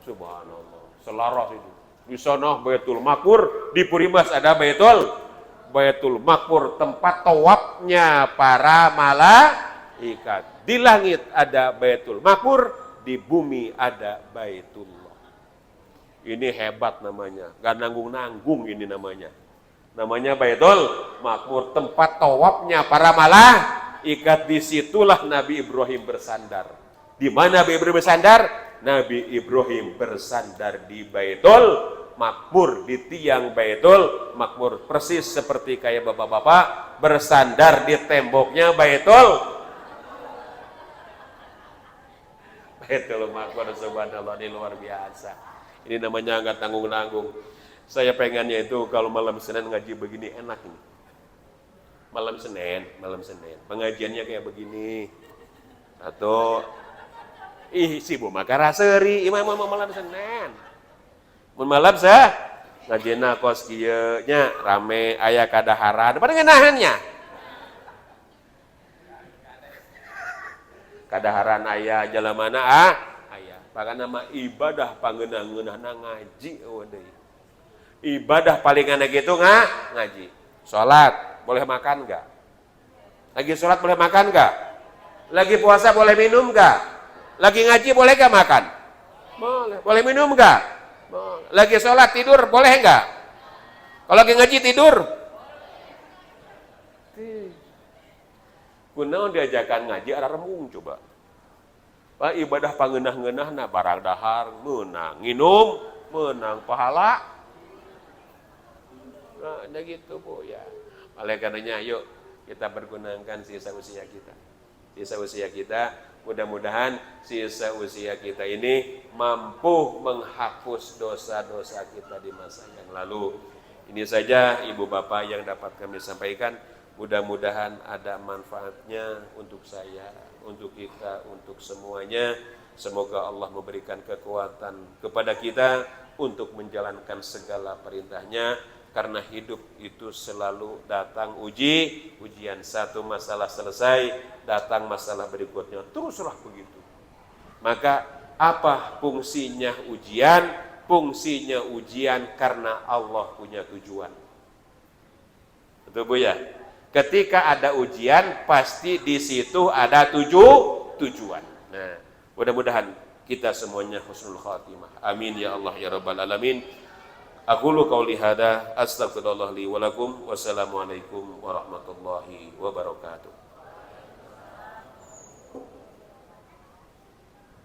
A: subhanallah, selaras itu. Di sana Baitul Makmur, di Puri Mas ada Baitul Makmur, tempat tawafnya para malaikat. Di langit ada Baitul Makmur, di bumi ada Baitullah. Ini hebat namanya, gak nanggung-nanggung ini namanya. Namanya Baitul Makmur, tempat tawafnya para malaikat. Disitulah Nabi Ibrahim bersandar. Di mana Nabi Ibrahim bersandar? Nabi Ibrahim bersandar di Baitul Makmur, di tiang Baitul Makmur, persis seperti kayak bapak-bapak bersandar di temboknya Baitul Makmur. Subhanallah, ini luar biasa. Ini namanya nggak tanggung-tanggung. Saya pengennya itu kalau malam Senin ngaji begini enak ini. Malam Senin, pengajiannya kayak begini. Atau sibuk maka raseri imam malam Senin. Mun malam ngajina kos kieu nya rame aya kadaharan pada ngeunahannya. Kadaharan aya jalamana aya. Pagana mah ibadah pangeunah-ngeunahna ngaji eueuh deui. Ibadah paling enak itu ngaji. Salat boleh makan enggak? Lagi salat boleh makan enggak? Lagi puasa boleh minum enggak? Lagi ngaji boleh enggak makan? Boleh. Boleh minum enggak? Boleh. Lagi sholat tidur boleh enggak? Kalau lagi ngaji tidur? Kunaon diajakan ngaji ada rembung coba. Pak ibadah pangeunah-ngeunahna barang dahar meunang, nginum meunang pahala. Nah, ada gitu Bu ya. Oleh karenanya yuk kita bergunakan sisa usia kita. Mudah-mudahan sisa usia kita ini mampu menghapus dosa-dosa kita di masa yang lalu. Ini saja Ibu Bapak yang dapat kami sampaikan. Mudah-mudahan ada manfaatnya untuk saya, untuk kita, untuk semuanya. Semoga Allah memberikan kekuatan kepada kita untuk menjalankan segala perintahnya. Karena hidup itu selalu datang ujian. Satu masalah selesai, datang masalah berikutnya. Teruslah begitu. Maka apa fungsinya ujian? Fungsinya ujian karena Allah punya tujuan. Betul Bu ya? Ketika ada ujian, pasti di situ ada tujuan. Nah, mudah-mudahan kita semuanya husnul khatimah. Amin ya Allah ya Rabbal Alamin. Aqulu qauli hadza astaghfirullah li wa lakum. Wassalamualaikum warahmatullahi